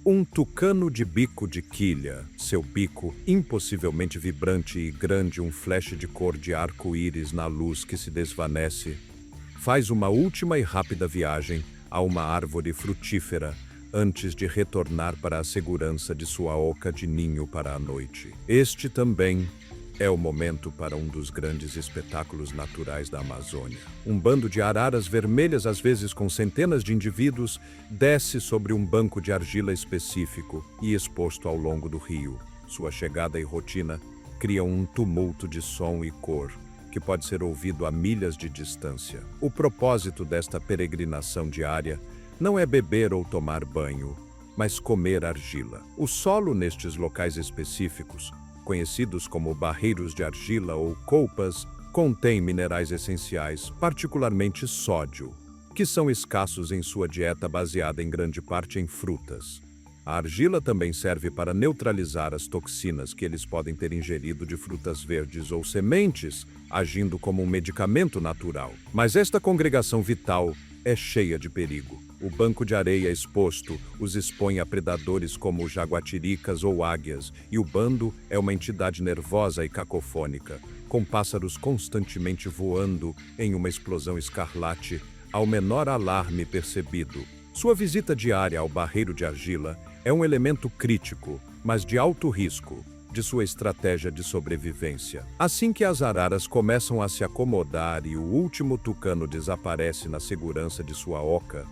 Um tucano de bico de quilha, seu bico impossivelmente vibrante e grande, um flash de cor de arco-íris na luz que se desvanece, faz uma última e rápida viagem a uma árvore frutífera antes de retornar para a segurança de sua oca de ninho para a noite. Este também é o momento para um dos grandes espetáculos naturais da Amazônia. Um bando de araras vermelhas, às vezes com centenas de indivíduos, desce sobre um banco de argila específico e exposto ao longo do rio. Sua chegada e rotina criam um tumulto de som e cor, que pode ser ouvido a milhas de distância. O propósito desta peregrinação diária não é beber ou tomar banho, mas comer argila. O solo nestes locais específicos, conhecidos como barreiros de argila ou colpas, contém minerais essenciais, particularmente sódio, que são escassos em sua dieta baseada em grande parte em frutas. A argila também serve para neutralizar as toxinas que eles podem ter ingerido de frutas verdes ou sementes, agindo como um medicamento natural. Mas esta congregação vital é cheia de perigo. O banco de areia exposto os expõe a predadores como jaguatiricas ou águias, e o bando é uma entidade nervosa e cacofônica, com pássaros constantemente voando em uma explosão escarlate ao menor alarme percebido. Sua visita diária ao barreiro de argila é um elemento crítico, mas de alto risco, de sua estratégia de sobrevivência. Assim que as araras começam a se acomodar e o último tucano desaparece na segurança de sua oca,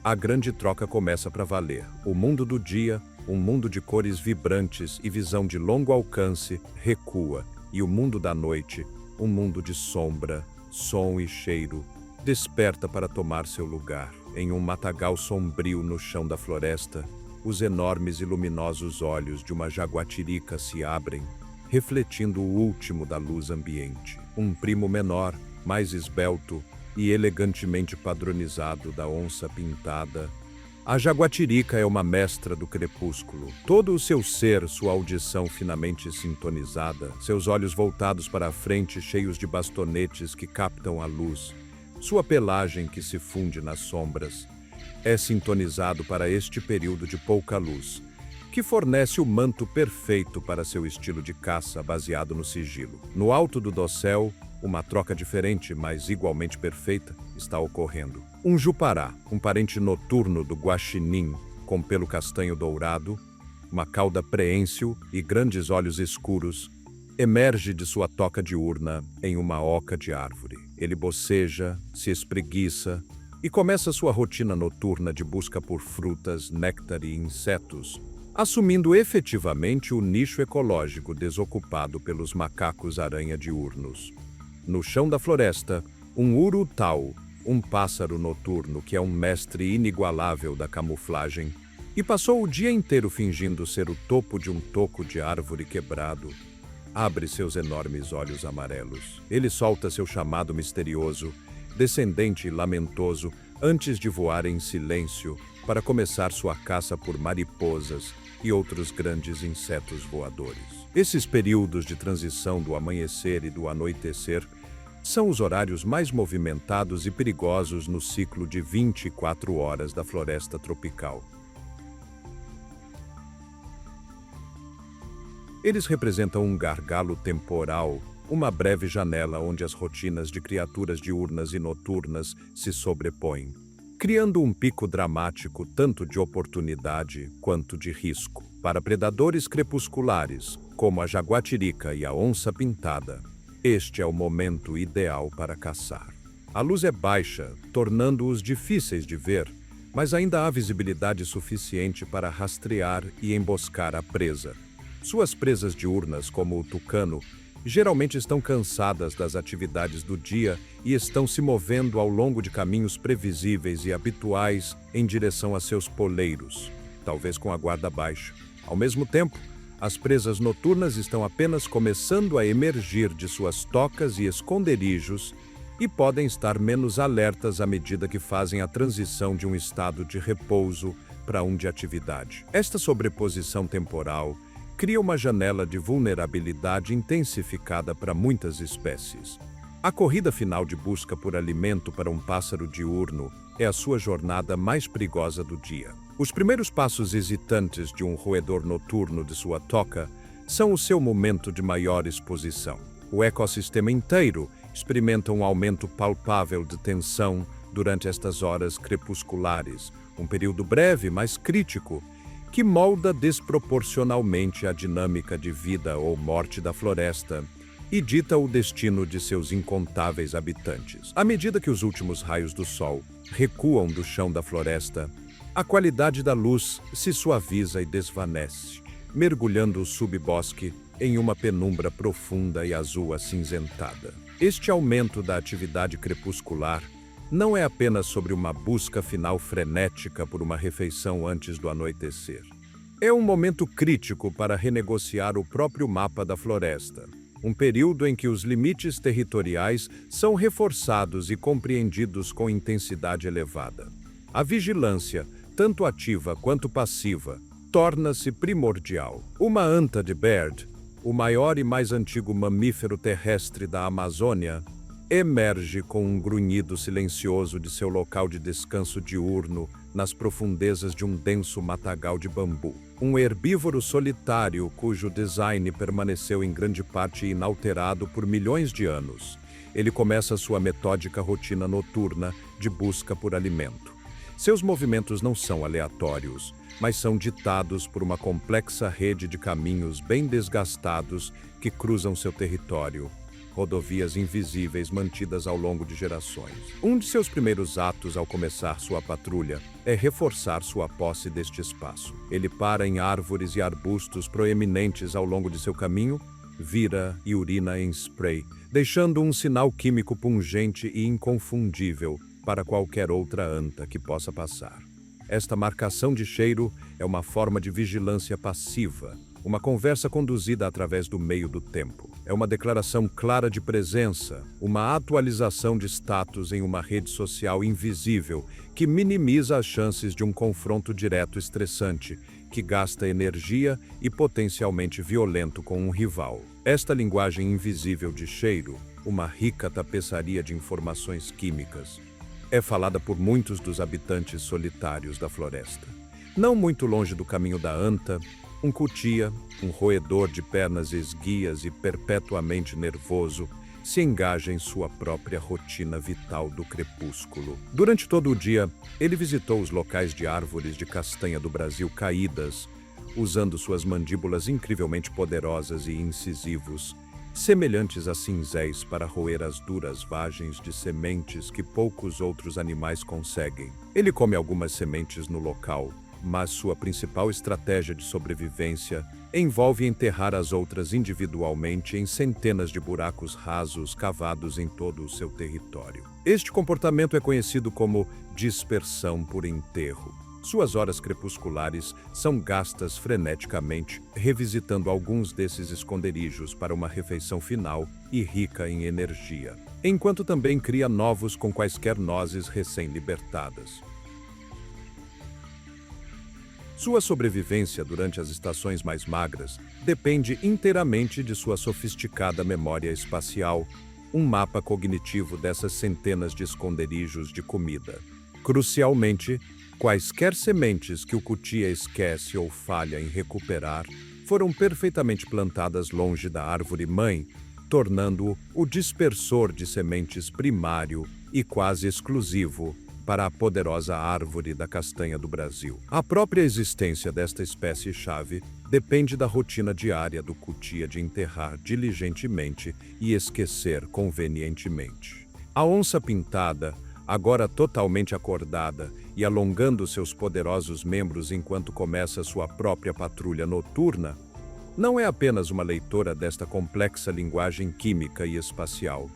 a grande troca começa para valer. O mundo do dia, um mundo de cores vibrantes e visão de longo alcance, recua, e o mundo da noite, um mundo de sombra, som e cheiro, desperta para tomar seu lugar. em um matagal sombrio no chão da floresta, os enormes e luminosos olhos de uma jaguatirica se abrem, refletindo o último da luz ambiente. Um primo menor, mais esbelto e elegantemente padronizado da onça pintada. A jaguatirica é uma mestra do crepúsculo. Todo o seu ser, sua audição finamente sintonizada, seus olhos voltados para a frente cheios de bastonetes que captam a luz, sua pelagem que se funde nas sombras, é sintonizado para este período de pouca luz, que fornece o manto perfeito para seu estilo de caça baseado no sigilo. No alto do dossel, uma troca diferente, mas igualmente perfeita, está ocorrendo. Um jupará, um parente noturno do guaxinim, com pelo castanho dourado, uma cauda preênsil e grandes olhos escuros, emerge de sua toca diurna em uma oca de árvore. Ele boceja, se espreguiça e começa sua rotina noturna de busca por frutas, néctar e insetos, assumindo efetivamente o nicho ecológico desocupado pelos macacos-aranha diurnos. No chão da floresta, um urutau, um pássaro noturno que é um mestre inigualável da camuflagem, e passou o dia inteiro fingindo ser o topo de um toco de árvore quebrado, abre seus enormes olhos amarelos. Ele solta seu chamado misterioso, descendente e lamentoso, antes de voar em silêncio para começar sua caça por mariposas e outros grandes insetos voadores. Esses períodos de transição do amanhecer e do anoitecer são os horários mais movimentados e perigosos no ciclo de 24 horas da floresta tropical. Eles representam um gargalo temporal, uma breve janela onde as rotinas de criaturas diurnas e noturnas se sobrepõem, criando um pico dramático tanto de oportunidade quanto de risco. Para predadores crepusculares, como a jaguatirica e a onça pintada, este é o momento ideal para caçar. A luz é baixa, tornando-os difíceis de ver, mas ainda há visibilidade suficiente para rastrear e emboscar a presa. Suas presas diurnas, como o tucano, geralmente estão cansadas das atividades do dia e estão se movendo ao longo de caminhos previsíveis e habituais em direção a seus poleiros, talvez com a guarda baixa. Ao mesmo tempo, as presas noturnas estão apenas começando a emergir de suas tocas e esconderijos e podem estar menos alertas à medida que fazem a transição de um estado de repouso para um de atividade. Esta sobreposição temporal cria uma janela de vulnerabilidade intensificada para muitas espécies. A corrida final de busca por alimento para um pássaro diurno é a sua jornada mais perigosa do dia. Os primeiros passos hesitantes de um roedor noturno de sua toca são o seu momento de maior exposição. O ecossistema inteiro experimenta um aumento palpável de tensão durante estas horas crepusculares, um período breve, mas crítico, que molda desproporcionalmente a dinâmica de vida ou morte da floresta e dita o destino de seus incontáveis habitantes. À medida que os últimos raios do sol recuam do chão da floresta, a qualidade da luz se suaviza e desvanece, mergulhando o subbosque em uma penumbra profunda e azul acinzentada. Este aumento da atividade crepuscular não é apenas sobre uma busca final frenética por uma refeição antes do anoitecer. É um momento crítico para renegociar o próprio mapa da floresta, um período em que os limites territoriais são reforçados e compreendidos com intensidade elevada. A vigilância, tanto ativa quanto passiva, torna-se primordial. Uma anta de Baird, o maior e mais antigo mamífero terrestre da Amazônia, emerge com um grunhido silencioso de seu local de descanso diurno nas profundezas de um denso matagal de bambu. Um herbívoro solitário cujo design permaneceu em grande parte inalterado por milhões de anos. Ele começa sua metódica rotina noturna de busca por alimento. Seus movimentos não são aleatórios, mas são ditados por uma complexa rede de caminhos bem desgastados que cruzam seu território, rodovias invisíveis mantidas ao longo de gerações. Um de seus primeiros atos ao começar sua patrulha é reforçar sua posse deste espaço. Ele para em árvores e arbustos proeminentes ao longo de seu caminho, vira e urina em spray, deixando um sinal químico pungente e inconfundível para qualquer outra anta que possa passar. Esta marcação de cheiro é uma forma de vigilância passiva, uma conversa conduzida através do meio do tempo. É uma declaração clara de presença, uma atualização de status em uma rede social invisível que minimiza as chances de um confronto direto estressante, que gasta energia e potencialmente violento com um rival. Esta linguagem invisível de cheiro, uma rica tapeçaria de informações químicas, é falada por muitos dos habitantes solitários da floresta. Não muito longe do caminho da anta, um cutia, um roedor de pernas esguias e perpetuamente nervoso, se engaja em sua própria rotina vital do crepúsculo. Durante todo o dia, ele visitou os locais de árvores de castanha do Brasil caídas, usando suas mandíbulas incrivelmente poderosas e incisivos, semelhantes a cinzéis para roer as duras vagens de sementes que poucos outros animais conseguem. Ele come algumas sementes no local, mas sua principal estratégia de sobrevivência envolve enterrar as outras individualmente em centenas de buracos rasos cavados em todo o seu território. Este comportamento é conhecido como dispersão por enterro. Suas horas crepusculares são gastas freneticamente, revisitando alguns desses esconderijos para uma refeição final e rica em energia, enquanto também cria novos com quaisquer nozes recém-libertadas. Sua sobrevivência durante as estações mais magras depende inteiramente de sua sofisticada memória espacial, um mapa cognitivo dessas centenas de esconderijos de comida. Crucialmente, quaisquer sementes que o cutia esquece ou falha em recuperar foram perfeitamente plantadas longe da árvore-mãe, tornando-o o dispersor de sementes primário e quase exclusivo para a poderosa árvore da castanha do Brasil. A própria existência desta espécie-chave depende da rotina diária do cutia de enterrar diligentemente e esquecer convenientemente. A onça-pintada, agora totalmente acordada e alongando seus poderosos membros enquanto começa sua própria patrulha noturna, não é apenas uma leitora desta complexa linguagem química e espacial,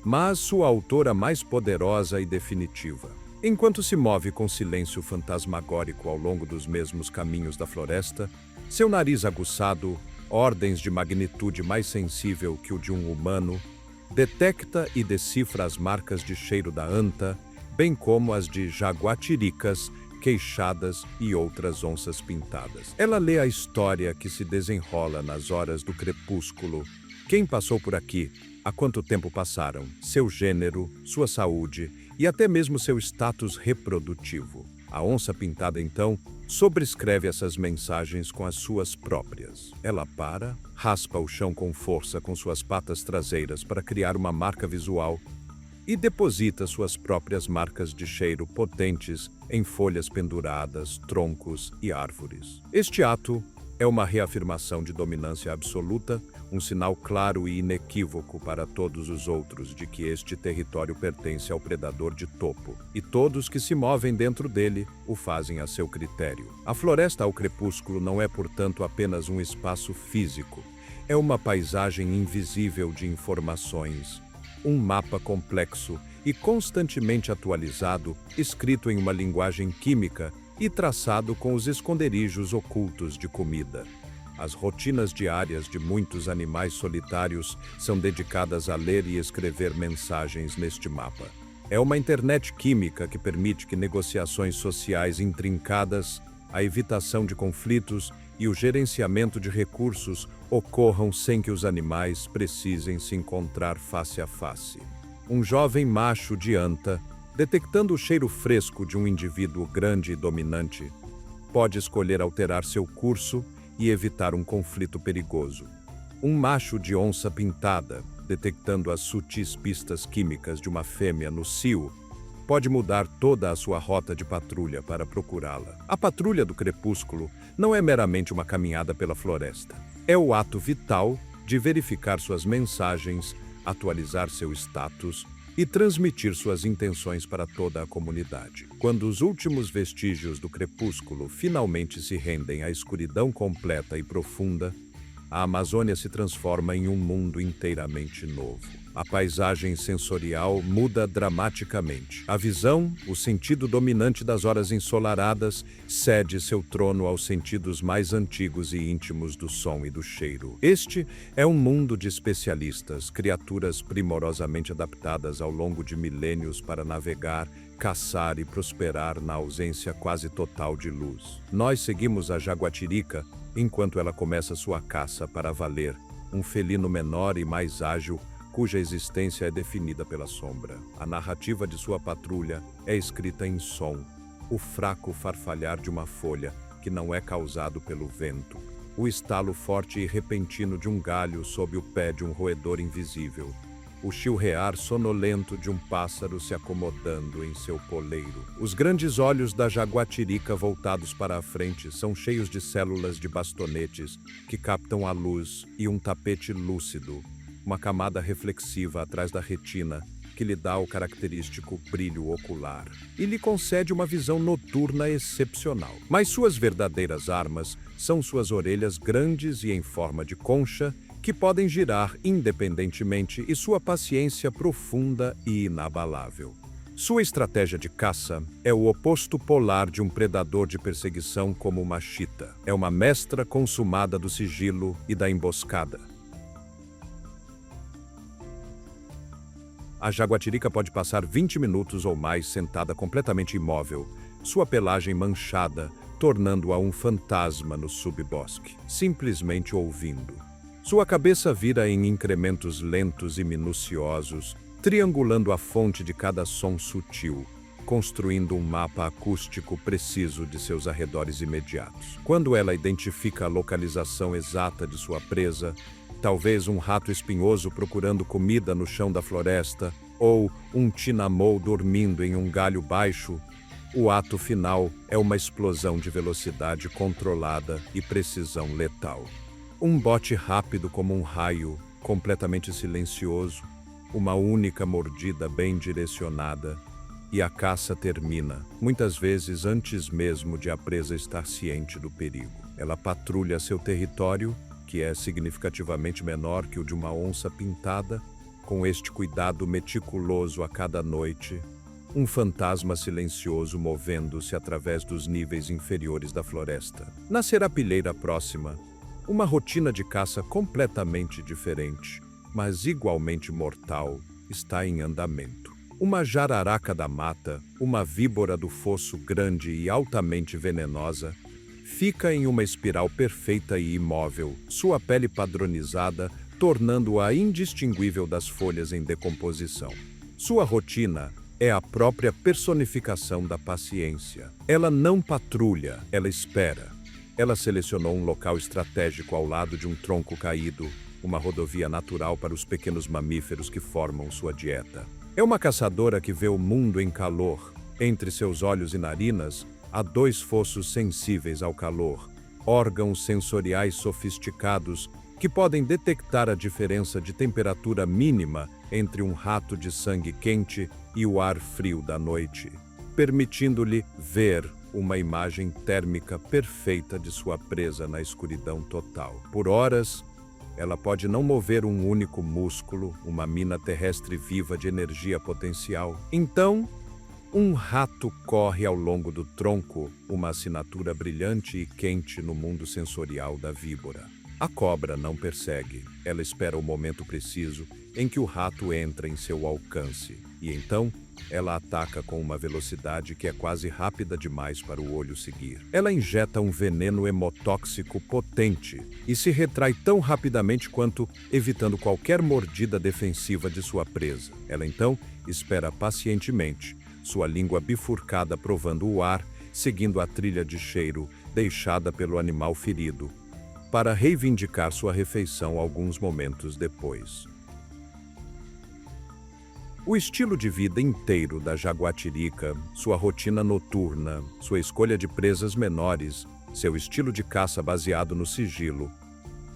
mas sua autora mais poderosa e definitiva. Enquanto se move com silêncio fantasmagórico ao longo dos mesmos caminhos da floresta, seu nariz aguçado, ordens de magnitude mais sensível que o de um humano, detecta e decifra as marcas de cheiro da anta, bem como as de jaguatiricas, queixadas e outras onças pintadas. Ela lê a história que se desenrola nas horas do crepúsculo. Quem passou por aqui? Há quanto tempo passaram? Seu gênero, sua saúde e até mesmo seu status reprodutivo. A onça pintada, então, sobrescreve essas mensagens com as suas próprias. Ela para, raspa o chão com força com suas patas traseiras para criar uma marca visual e deposita suas próprias marcas de cheiro potentes em folhas penduradas, troncos e árvores. Este ato é uma reafirmação de dominância absoluta, um sinal claro e inequívoco para todos os outros de que este território pertence ao predador de topo, e todos que se movem dentro dele o fazem a seu critério. A floresta ao crepúsculo não é, portanto, apenas um espaço físico, é uma paisagem invisível de informações, um mapa complexo e constantemente atualizado, escrito em uma linguagem química e traçado com os esconderijos ocultos de comida. As rotinas diárias de muitos animais solitários são dedicadas a ler e escrever mensagens neste mapa. É uma internet química que permite que negociações sociais intrincadas, a evitação de conflitos e o gerenciamento de recursos ocorram sem que os animais precisem se encontrar face a face. Um jovem macho de anta, detectando o cheiro fresco de um indivíduo grande e dominante, pode escolher alterar seu curso e evitar um conflito perigoso. Um macho de onça pintada, detectando as sutis pistas químicas de uma fêmea no cio, pode mudar toda a sua rota de patrulha para procurá-la. A patrulha do crepúsculo não é meramente uma caminhada pela floresta. É o ato vital de verificar suas mensagens, atualizar seu status e transmitir suas intenções para toda a comunidade. Quando os últimos vestígios do crepúsculo finalmente se rendem à escuridão completa e profunda, a Amazônia se transforma em um mundo inteiramente novo. a paisagem sensorial muda dramaticamente. A visão, o sentido dominante das horas ensolaradas, cede seu trono aos sentidos mais antigos e íntimos do som e do cheiro. Este é um mundo de especialistas, criaturas primorosamente adaptadas ao longo de milênios para navegar, caçar e prosperar na ausência quase total de luz. Nós seguimos a jaguatirica enquanto ela começa sua caça para valer, um felino menor e mais ágil, cuja existência é definida pela sombra. A narrativa de sua patrulha é escrita em som, o fraco farfalhar de uma folha que não é causado pelo vento, o estalo forte e repentino de um galho sob o pé de um roedor invisível, o chilrear sonolento de um pássaro se acomodando em seu poleiro. Os grandes olhos da jaguatirica voltados para a frente são cheios de células de bastonetes que captam a luz e um tapete lúcido, uma camada reflexiva atrás da retina que lhe dá o característico brilho ocular e lhe concede uma visão noturna excepcional. Mas suas verdadeiras armas são suas orelhas grandes e em forma de concha que podem girar independentemente e sua paciência profunda e inabalável. Sua estratégia de caça é o oposto polar de um predador de perseguição como uma chita. É uma mestra consumada do sigilo e da emboscada. A jaguatirica pode passar 20 minutos ou mais sentada completamente imóvel, sua pelagem manchada, tornando-a um fantasma no subbosque, simplesmente ouvindo. Sua cabeça vira em incrementos lentos e minuciosos, triangulando a fonte de cada som sutil, construindo um mapa acústico preciso de seus arredores imediatos. Quando ela identifica a localização exata de sua presa, talvez um rato espinhoso procurando comida no chão da floresta, ou um tinamou dormindo em um galho baixo, o ato final é uma explosão de velocidade controlada e precisão letal. Um bote rápido como um raio, completamente silencioso, uma única mordida bem direcionada, e a caça termina, muitas vezes antes mesmo de a presa estar ciente do perigo. Ela patrulha seu território, que é significativamente menor que o de uma onça pintada, com este cuidado meticuloso a cada noite, um fantasma silencioso movendo-se através dos níveis inferiores da floresta. Na serapilheira próxima, uma rotina de caça completamente diferente, mas igualmente mortal, está em andamento. Uma jararaca da mata, uma víbora do fosso grande e altamente venenosa, fica em uma espiral perfeita e imóvel, sua pele padronizada, tornando-a indistinguível das folhas em decomposição. Sua rotina é a própria personificação da paciência. Ela não patrulha, ela espera. Ela selecionou um local estratégico ao lado de um tronco caído, uma rodovia natural para os pequenos mamíferos que formam sua dieta. É uma caçadora que vê o mundo em calor. Entre seus olhos e narinas, há 2 fossos sensíveis ao calor, órgãos sensoriais sofisticados que podem detectar a diferença de temperatura mínima entre um rato de sangue quente e o ar frio da noite, permitindo-lhe ver uma imagem térmica perfeita de sua presa na escuridão total. Por horas, ela pode não mover um único músculo, uma mina terrestre viva de energia potencial. Então, um rato corre ao longo do tronco, uma assinatura brilhante e quente no mundo sensorial da víbora. A cobra não persegue, ela espera o momento preciso em que o rato entra em seu alcance, e então ela ataca com uma velocidade que é quase rápida demais para o olho seguir. Ela injeta um veneno hemotóxico potente e se retrai tão rapidamente quanto evitando qualquer mordida defensiva de sua presa. Ela então espera pacientemente, sua língua bifurcada provando o ar, seguindo a trilha de cheiro deixada pelo animal ferido, para reivindicar sua refeição alguns momentos depois. O estilo de vida inteiro da jaguatirica, sua rotina noturna, sua escolha de presas menores, seu estilo de caça baseado no sigilo,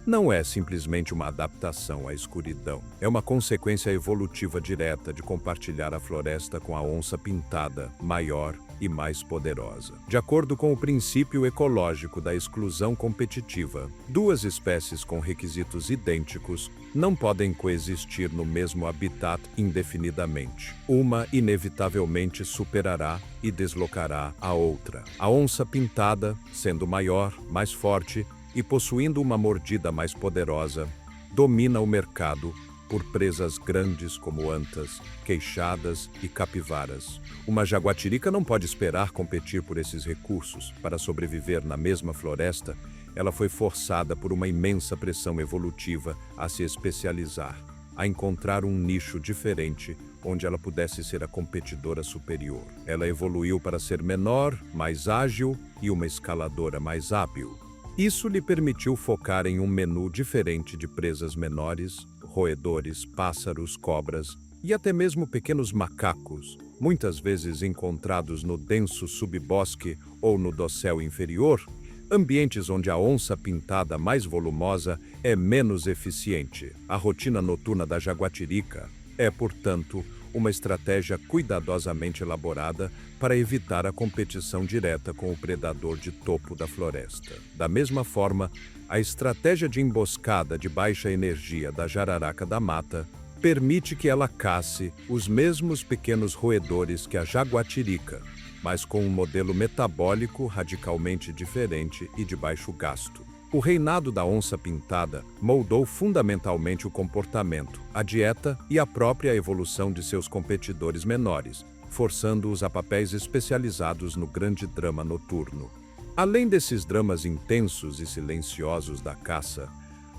não é simplesmente uma adaptação à escuridão. É uma consequência evolutiva direta de compartilhar a floresta com a onça pintada, maior, e mais poderosa. De acordo com o princípio ecológico da exclusão competitiva, duas espécies com requisitos idênticos não podem coexistir no mesmo habitat indefinidamente. Uma inevitavelmente superará e deslocará a outra. A onça-pintada, sendo maior, mais forte e possuindo uma mordida mais poderosa, domina o mercado por presas grandes como antas, queixadas e capivaras. Uma jaguatirica não pode esperar competir por esses recursos. Para sobreviver na mesma floresta, ela foi forçada por uma imensa pressão evolutiva a se especializar, a encontrar um nicho diferente onde ela pudesse ser a competidora superior. Ela evoluiu para ser menor, mais ágil e uma escaladora mais hábil. Isso lhe permitiu focar em um menu diferente de presas menores, roedores, pássaros, cobras e até mesmo pequenos macacos, muitas vezes encontrados no denso subbosque ou no dossel inferior, ambientes onde a onça pintada mais volumosa é menos eficiente. A rotina noturna da jaguatirica é, portanto, uma estratégia cuidadosamente elaborada para evitar a competição direta com o predador de topo da floresta. Da mesma forma, a estratégia de emboscada de baixa energia da jararaca da mata permite que ela casse os mesmos pequenos roedores que a jaguatirica, mas com um modelo metabólico radicalmente diferente e de baixo gasto. O reinado da onça-pintada moldou fundamentalmente o comportamento, a dieta e a própria evolução de seus competidores menores, forçando-os a papéis especializados no grande drama noturno. Além desses dramas intensos e silenciosos da caça,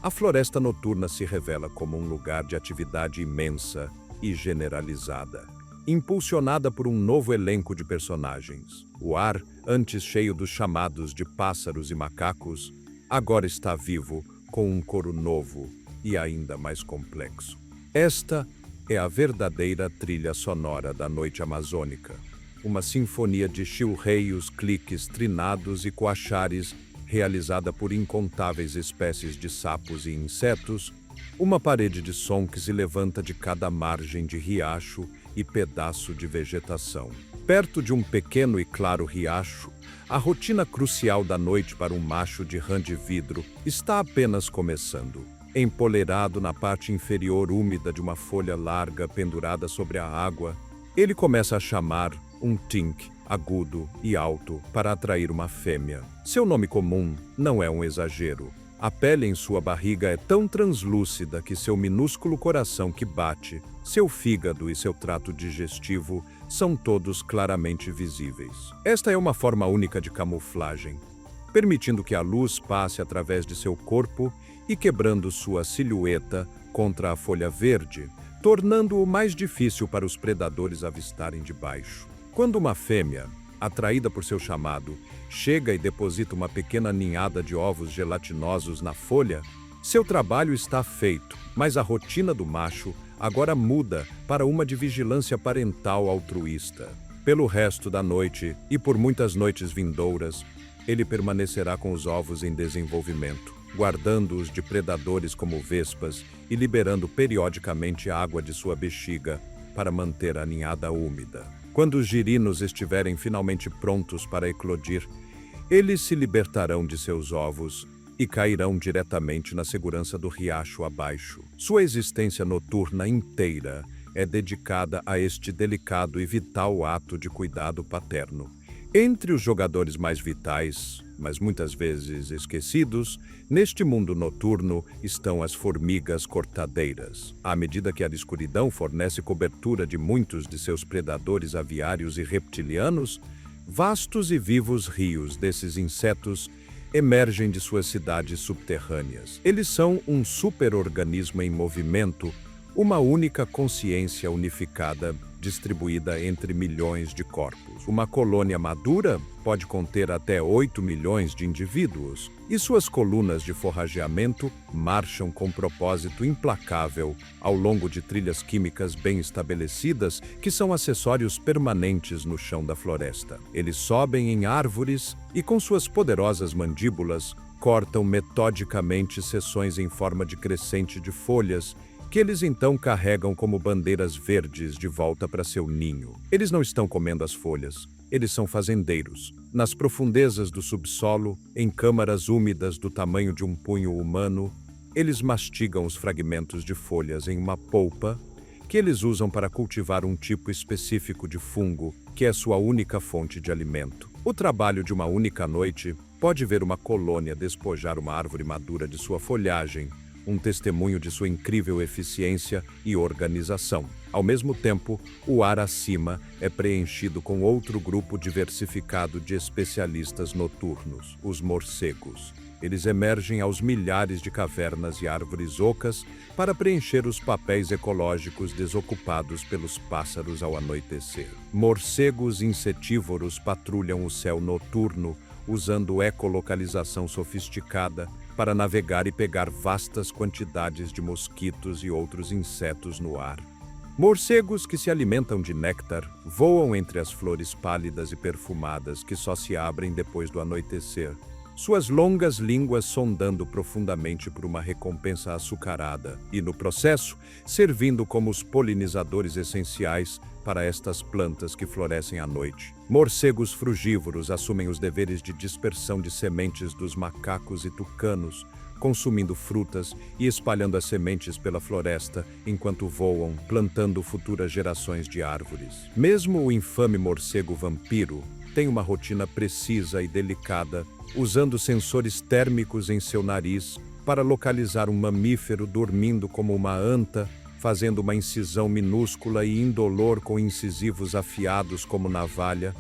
a floresta noturna se revela como um lugar de atividade imensa e generalizada, impulsionada por um novo elenco de personagens. O ar, antes cheio dos chamados de pássaros e macacos, agora está vivo com um coro novo e ainda mais complexo. Esta é a verdadeira trilha sonora da noite amazônica. Uma sinfonia de chilreios, cliques, trinados e coachares realizada por incontáveis espécies de sapos e insetos, uma parede de som que se levanta de cada margem de riacho e pedaço de vegetação. Perto de um pequeno e claro riacho, a rotina crucial da noite para um macho de rã de vidro está apenas começando. Empoleirado na parte inferior úmida de uma folha larga pendurada sobre a água, ele começa a chamar um tink agudo e alto para atrair uma fêmea. Seu nome comum não é um exagero. A pele em sua barriga é tão translúcida que seu minúsculo coração que bate, seu fígado e seu trato digestivo são todos claramente visíveis. Esta é uma forma única de camuflagem, permitindo que a luz passe através de seu corpo e quebrando sua silhueta contra a folha verde, tornando-o mais difícil para os predadores avistarem de baixo. Quando uma fêmea, atraída por seu chamado, chega e deposita uma pequena ninhada de ovos gelatinosos na folha, seu trabalho está feito, mas a rotina do macho agora muda para uma de vigilância parental altruísta. Pelo resto da noite e por muitas noites vindouras, ele permanecerá com os ovos em desenvolvimento, guardando-os de predadores como vespas e liberando periodicamente água de sua bexiga para manter a ninhada úmida. Quando os girinos estiverem finalmente prontos para eclodir, eles se libertarão de seus ovos e cairão diretamente na segurança do riacho abaixo. Sua existência noturna inteira é dedicada a este delicado e vital ato de cuidado paterno. Entre os jogadores mais vitais, mas muitas vezes esquecidos, neste mundo noturno estão as formigas cortadeiras. À medida que a escuridão fornece cobertura de muitos de seus predadores aviários e reptilianos, vastos e vivos rios desses insetos emergem de suas cidades subterrâneas. Eles são um superorganismo em movimento, uma única consciência unificada, distribuída entre milhões de corpos. Uma colônia madura pode conter até 8 milhões de indivíduos, e suas colunas de forrageamento marcham com propósito implacável ao longo de trilhas químicas bem estabelecidas que são acessórios permanentes no chão da floresta. Eles sobem em árvores e, com suas poderosas mandíbulas, cortam metodicamente seções em forma de crescente de folhas que eles então carregam como bandeiras verdes de volta para seu ninho. Eles não estão comendo as folhas, Eles são fazendeiros. Nas profundezas do subsolo, em câmaras úmidas do tamanho de um punho humano, eles mastigam os fragmentos de folhas em uma polpa que eles usam para cultivar um tipo específico de fungo, que é sua única fonte de alimento. O trabalho de uma única noite pode ver uma colônia despojar uma árvore madura de sua folhagem, um testemunho de sua incrível eficiência e organização. Ao mesmo tempo, o ar acima é preenchido com outro grupo diversificado de especialistas noturnos, os morcegos. Eles emergem aos milhares de cavernas e árvores ocas para preencher os papéis ecológicos desocupados pelos pássaros ao anoitecer. Morcegos insetívoros patrulham o céu noturno usando ecolocalização sofisticada para navegar e pegar vastas quantidades de mosquitos e outros insetos no ar. Morcegos que se alimentam de néctar voam entre as flores pálidas e perfumadas que só se abrem depois do anoitecer, suas longas línguas sondando profundamente por uma recompensa açucarada e, no processo, servindo como os polinizadores essenciais para estas plantas que florescem à noite. Morcegos frugívoros assumem os deveres de dispersão de sementes dos macacos e tucanos, consumindo frutas e espalhando as sementes pela floresta enquanto voam, plantando futuras gerações de árvores. Mesmo o infame morcego vampiro tem uma rotina precisa e delicada, usando sensores térmicos em seu nariz para localizar um mamífero dormindo como uma anta, fazendo uma incisão minúscula e indolor com incisivos afiados como navalha,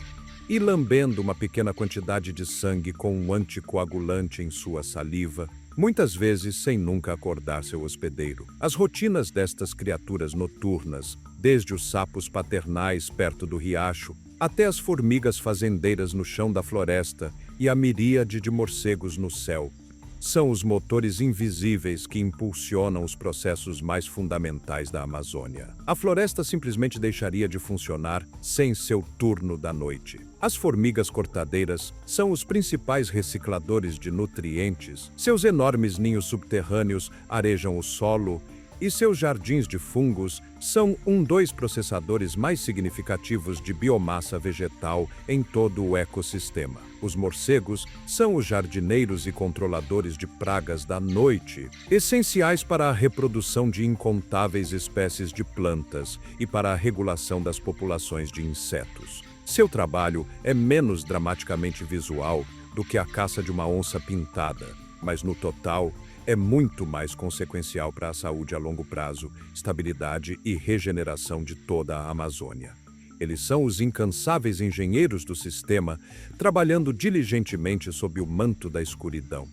e lambendo uma pequena quantidade de sangue com um anticoagulante em sua saliva, muitas vezes sem nunca acordar seu hospedeiro. As rotinas destas criaturas noturnas, desde os sapos paternais perto do riacho, até as formigas fazendeiras no chão da floresta e a miríade de morcegos no céu, são os motores invisíveis que impulsionam os processos mais fundamentais da Amazônia. A floresta simplesmente deixaria de funcionar sem seu turno da noite. As formigas cortadeiras são os principais recicladores de nutrientes. Seus enormes ninhos subterrâneos arejam o solo e seus jardins de fungos são dos processadores mais significativos de biomassa vegetal em todo o ecossistema. Os morcegos são os jardineiros e controladores de pragas da noite, essenciais para a reprodução de incontáveis espécies de plantas e para a regulação das populações de insetos. Seu trabalho é menos dramaticamente visual do que a caça de uma onça pintada, mas no total é muito mais consequencial para a saúde a longo prazo, estabilidade e regeneração de toda a Amazônia. Eles são os incansáveis engenheiros do sistema, trabalhando diligentemente sob o manto da escuridão.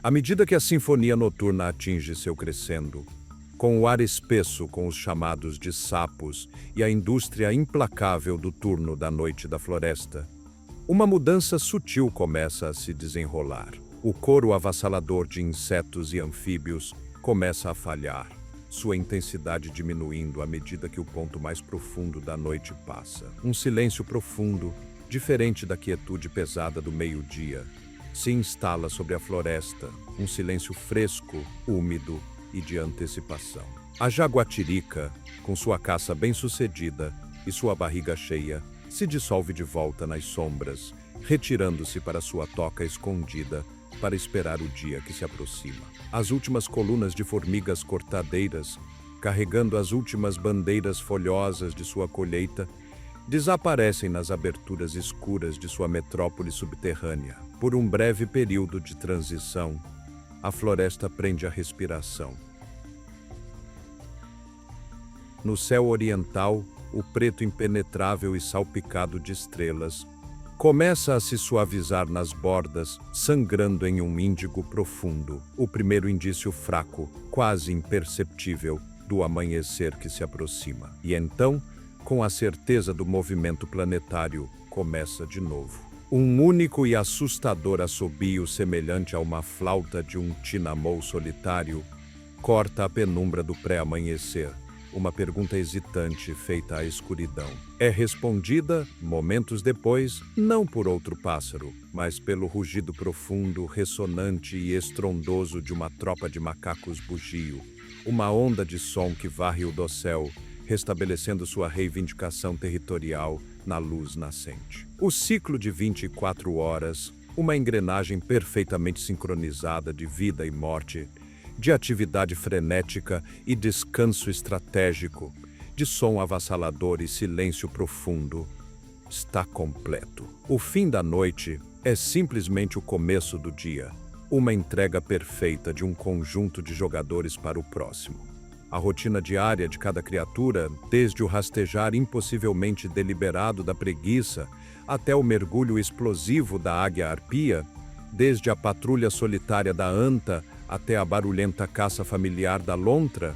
À medida que a sinfonia noturna atinge seu crescendo, com o ar espesso com os chamados de sapos e a indústria implacável do turno da noite da floresta, uma mudança sutil começa a se desenrolar. O coro avassalador de insetos e anfíbios começa a falhar, sua intensidade diminuindo à medida que o ponto mais profundo da noite passa. Um silêncio profundo, diferente da quietude pesada do meio-dia, se instala sobre a floresta, um silêncio fresco, úmido e de antecipação. A jaguatirica, com sua caça bem-sucedida e sua barriga cheia, se dissolve de volta nas sombras, retirando-se para sua toca escondida, para esperar o dia que se aproxima. As últimas colunas de formigas cortadeiras, carregando as últimas bandeiras folhosas de sua colheita, desaparecem nas aberturas escuras de sua metrópole subterrânea. Por um breve período de transição, a floresta prende a respiração. No céu oriental, o preto impenetrável e salpicado de estrelas começa a se suavizar nas bordas, sangrando em um índigo profundo, o primeiro indício fraco, quase imperceptível, do amanhecer que se aproxima. E então, com a certeza do movimento planetário, começa de novo. Um único e assustador assobio semelhante a uma flauta de um tinamou solitário corta a penumbra do pré-amanhecer. Uma pergunta hesitante feita à escuridão. É respondida, momentos depois, não por outro pássaro, mas pelo rugido profundo, ressonante e estrondoso de uma tropa de macacos bugio, uma onda de som que varre o dossel, restabelecendo sua reivindicação territorial na luz nascente. O ciclo de 24 horas, uma engrenagem perfeitamente sincronizada de vida e morte, de atividade frenética e descanso estratégico, de som avassalador e silêncio profundo, está completo. O fim da noite é simplesmente o começo do dia, uma entrega perfeita de um conjunto de jogadores para o próximo. A rotina diária de cada criatura, desde o rastejar impossivelmente deliberado da preguiça até o mergulho explosivo da águia-arpia, desde a patrulha solitária da anta até a barulhenta caça familiar da lontra,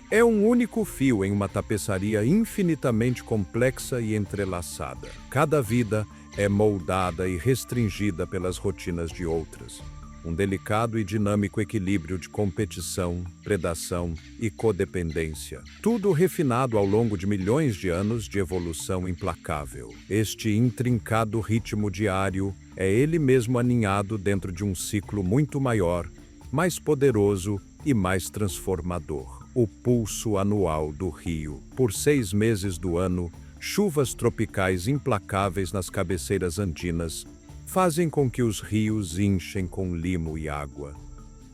é um único fio em uma tapeçaria infinitamente complexa e entrelaçada. Cada vida é moldada e restringida pelas rotinas de outras. Um delicado e dinâmico equilíbrio de competição, predação e codependência. Tudo refinado ao longo de milhões de anos de evolução implacável. Este intrincado ritmo diário é ele mesmo aninhado dentro de um ciclo muito maior, mais poderoso e mais transformador. O pulso anual do rio. Por 6 meses do ano, chuvas tropicais implacáveis nas cabeceiras andinas fazem com que os rios enchem com limo e água,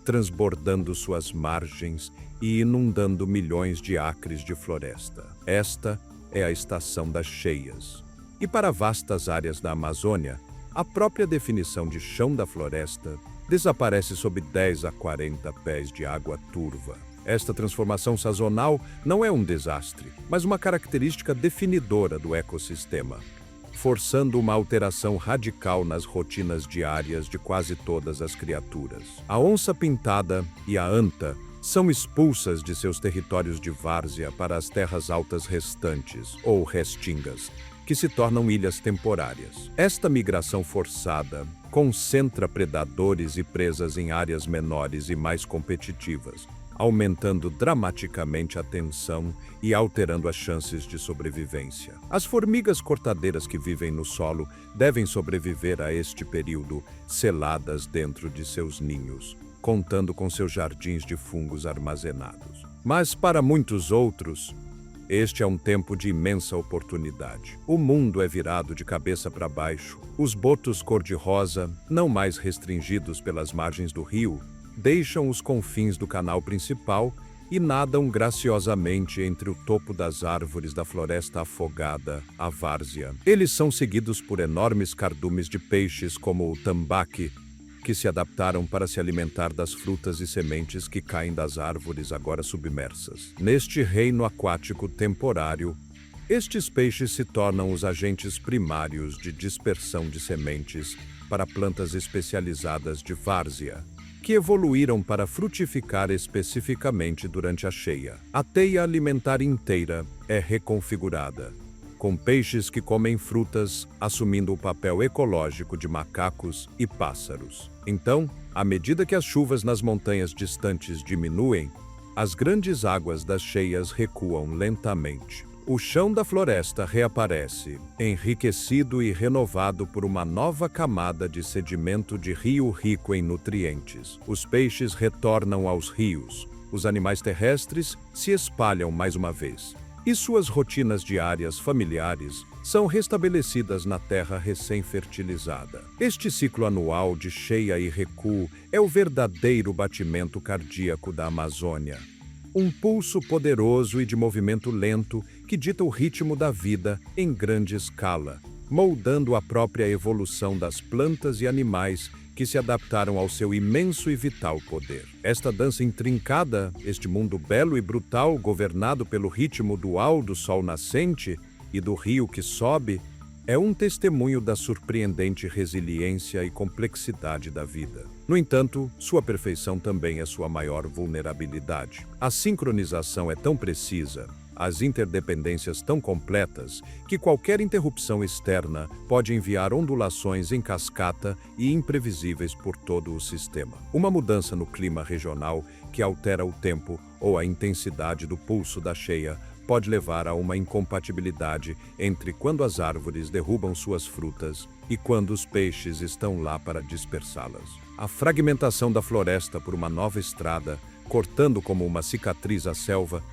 transbordando suas margens e inundando milhões de acres de floresta. Esta é a estação das cheias. E para vastas áreas da Amazônia, a própria definição de chão da floresta desaparece sob 10 a 40 pés de água turva. Esta transformação sazonal não é um desastre, mas uma característica definidora do ecossistema, forçando uma alteração radical nas rotinas diárias de quase todas as criaturas. A onça-pintada e a anta são expulsas de seus territórios de várzea para as terras altas restantes, ou restingas, que se tornam ilhas temporárias. Esta migração forçada concentra predadores e presas em áreas menores e mais competitivas, aumentando dramaticamente a tensão e alterando as chances de sobrevivência. As formigas cortadeiras que vivem no solo devem sobreviver a este período seladas dentro de seus ninhos, contando com seus jardins de fungos armazenados. Mas para muitos outros, este é um tempo de imensa oportunidade. O mundo é virado de cabeça para baixo. Os botos cor-de-rosa, não mais restringidos pelas margens do rio, deixam os confins do canal principal e nadam graciosamente entre o topo das árvores da floresta afogada, a várzea. Eles são seguidos por enormes cardumes de peixes como o tambaqui, que se adaptaram para se alimentar das frutas e sementes que caem das árvores agora submersas. Neste reino aquático temporário, estes peixes se tornam os agentes primários de dispersão de sementes para plantas especializadas de várzea, que evoluíram para frutificar especificamente durante a cheia. A teia alimentar inteira é reconfigurada, com peixes que comem frutas assumindo o papel ecológico de macacos e pássaros. Então, à medida que as chuvas nas montanhas distantes diminuem, as grandes águas das cheias recuam lentamente. O chão da floresta reaparece, enriquecido e renovado por uma nova camada de sedimento de rio rico em nutrientes. Os peixes retornam aos rios, os animais terrestres se espalham mais uma vez, e suas rotinas diárias familiares são restabelecidas na terra recém-fertilizada. Este ciclo anual de cheia e recuo é o verdadeiro batimento cardíaco da Amazônia. Um pulso poderoso e de movimento lento que dita o ritmo da vida em grande escala, moldando a própria evolução das plantas e animais que se adaptaram ao seu imenso e vital poder. Esta dança intrincada, este mundo belo e brutal governado pelo ritmo dual do sol nascente e do rio que sobe, é um testemunho da surpreendente resiliência e complexidade da vida. No entanto, sua perfeição também é sua maior vulnerabilidade. A sincronização é tão precisa, as interdependências tão completas, que qualquer interrupção externa pode enviar ondulações em cascata e imprevisíveis por todo o sistema. Uma mudança no clima regional que altera o tempo ou a intensidade do pulso da cheia pode levar a uma incompatibilidade entre quando as árvores derrubam suas frutas e quando os peixes estão lá para dispersá-las. A fragmentação da floresta por uma nova estrada, cortando como uma cicatriz a selva,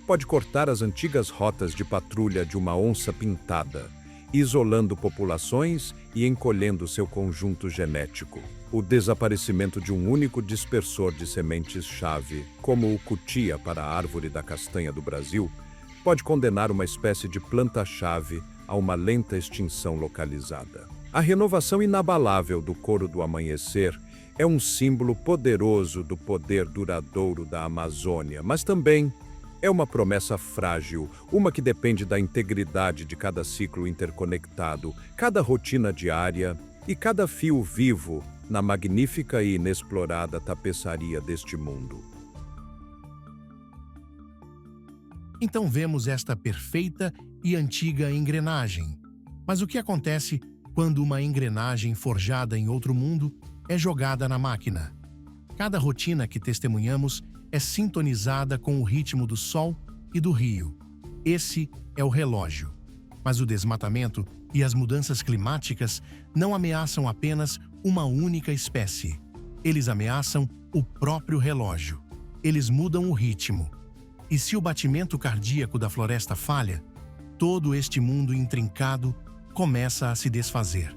pode cortar as antigas rotas de patrulha de uma onça pintada isolando populações e encolhendo seu conjunto genético. O desaparecimento de um único dispersor de sementes-chave, como o cutia para a árvore da castanha do Brasil, pode condenar uma espécie de planta-chave a uma lenta extinção localizada. A renovação inabalável do coro do amanhecer é um símbolo poderoso do poder duradouro da Amazônia, mas também é uma promessa frágil, uma que depende da integridade de cada ciclo interconectado, cada rotina diária e cada fio vivo na magnífica e inexplorada tapeçaria deste mundo. Então vemos esta perfeita e antiga engrenagem. Mas o que acontece quando uma engrenagem forjada em outro mundo é jogada na máquina? Cada rotina que testemunhamos é sintonizada com o ritmo do sol e do rio. Esse é o relógio. Mas o desmatamento e as mudanças climáticas não ameaçam apenas uma única espécie. Eles ameaçam o próprio relógio. Eles mudam o ritmo. E se o batimento cardíaco da floresta falha, todo este mundo intrincado começa a se desfazer.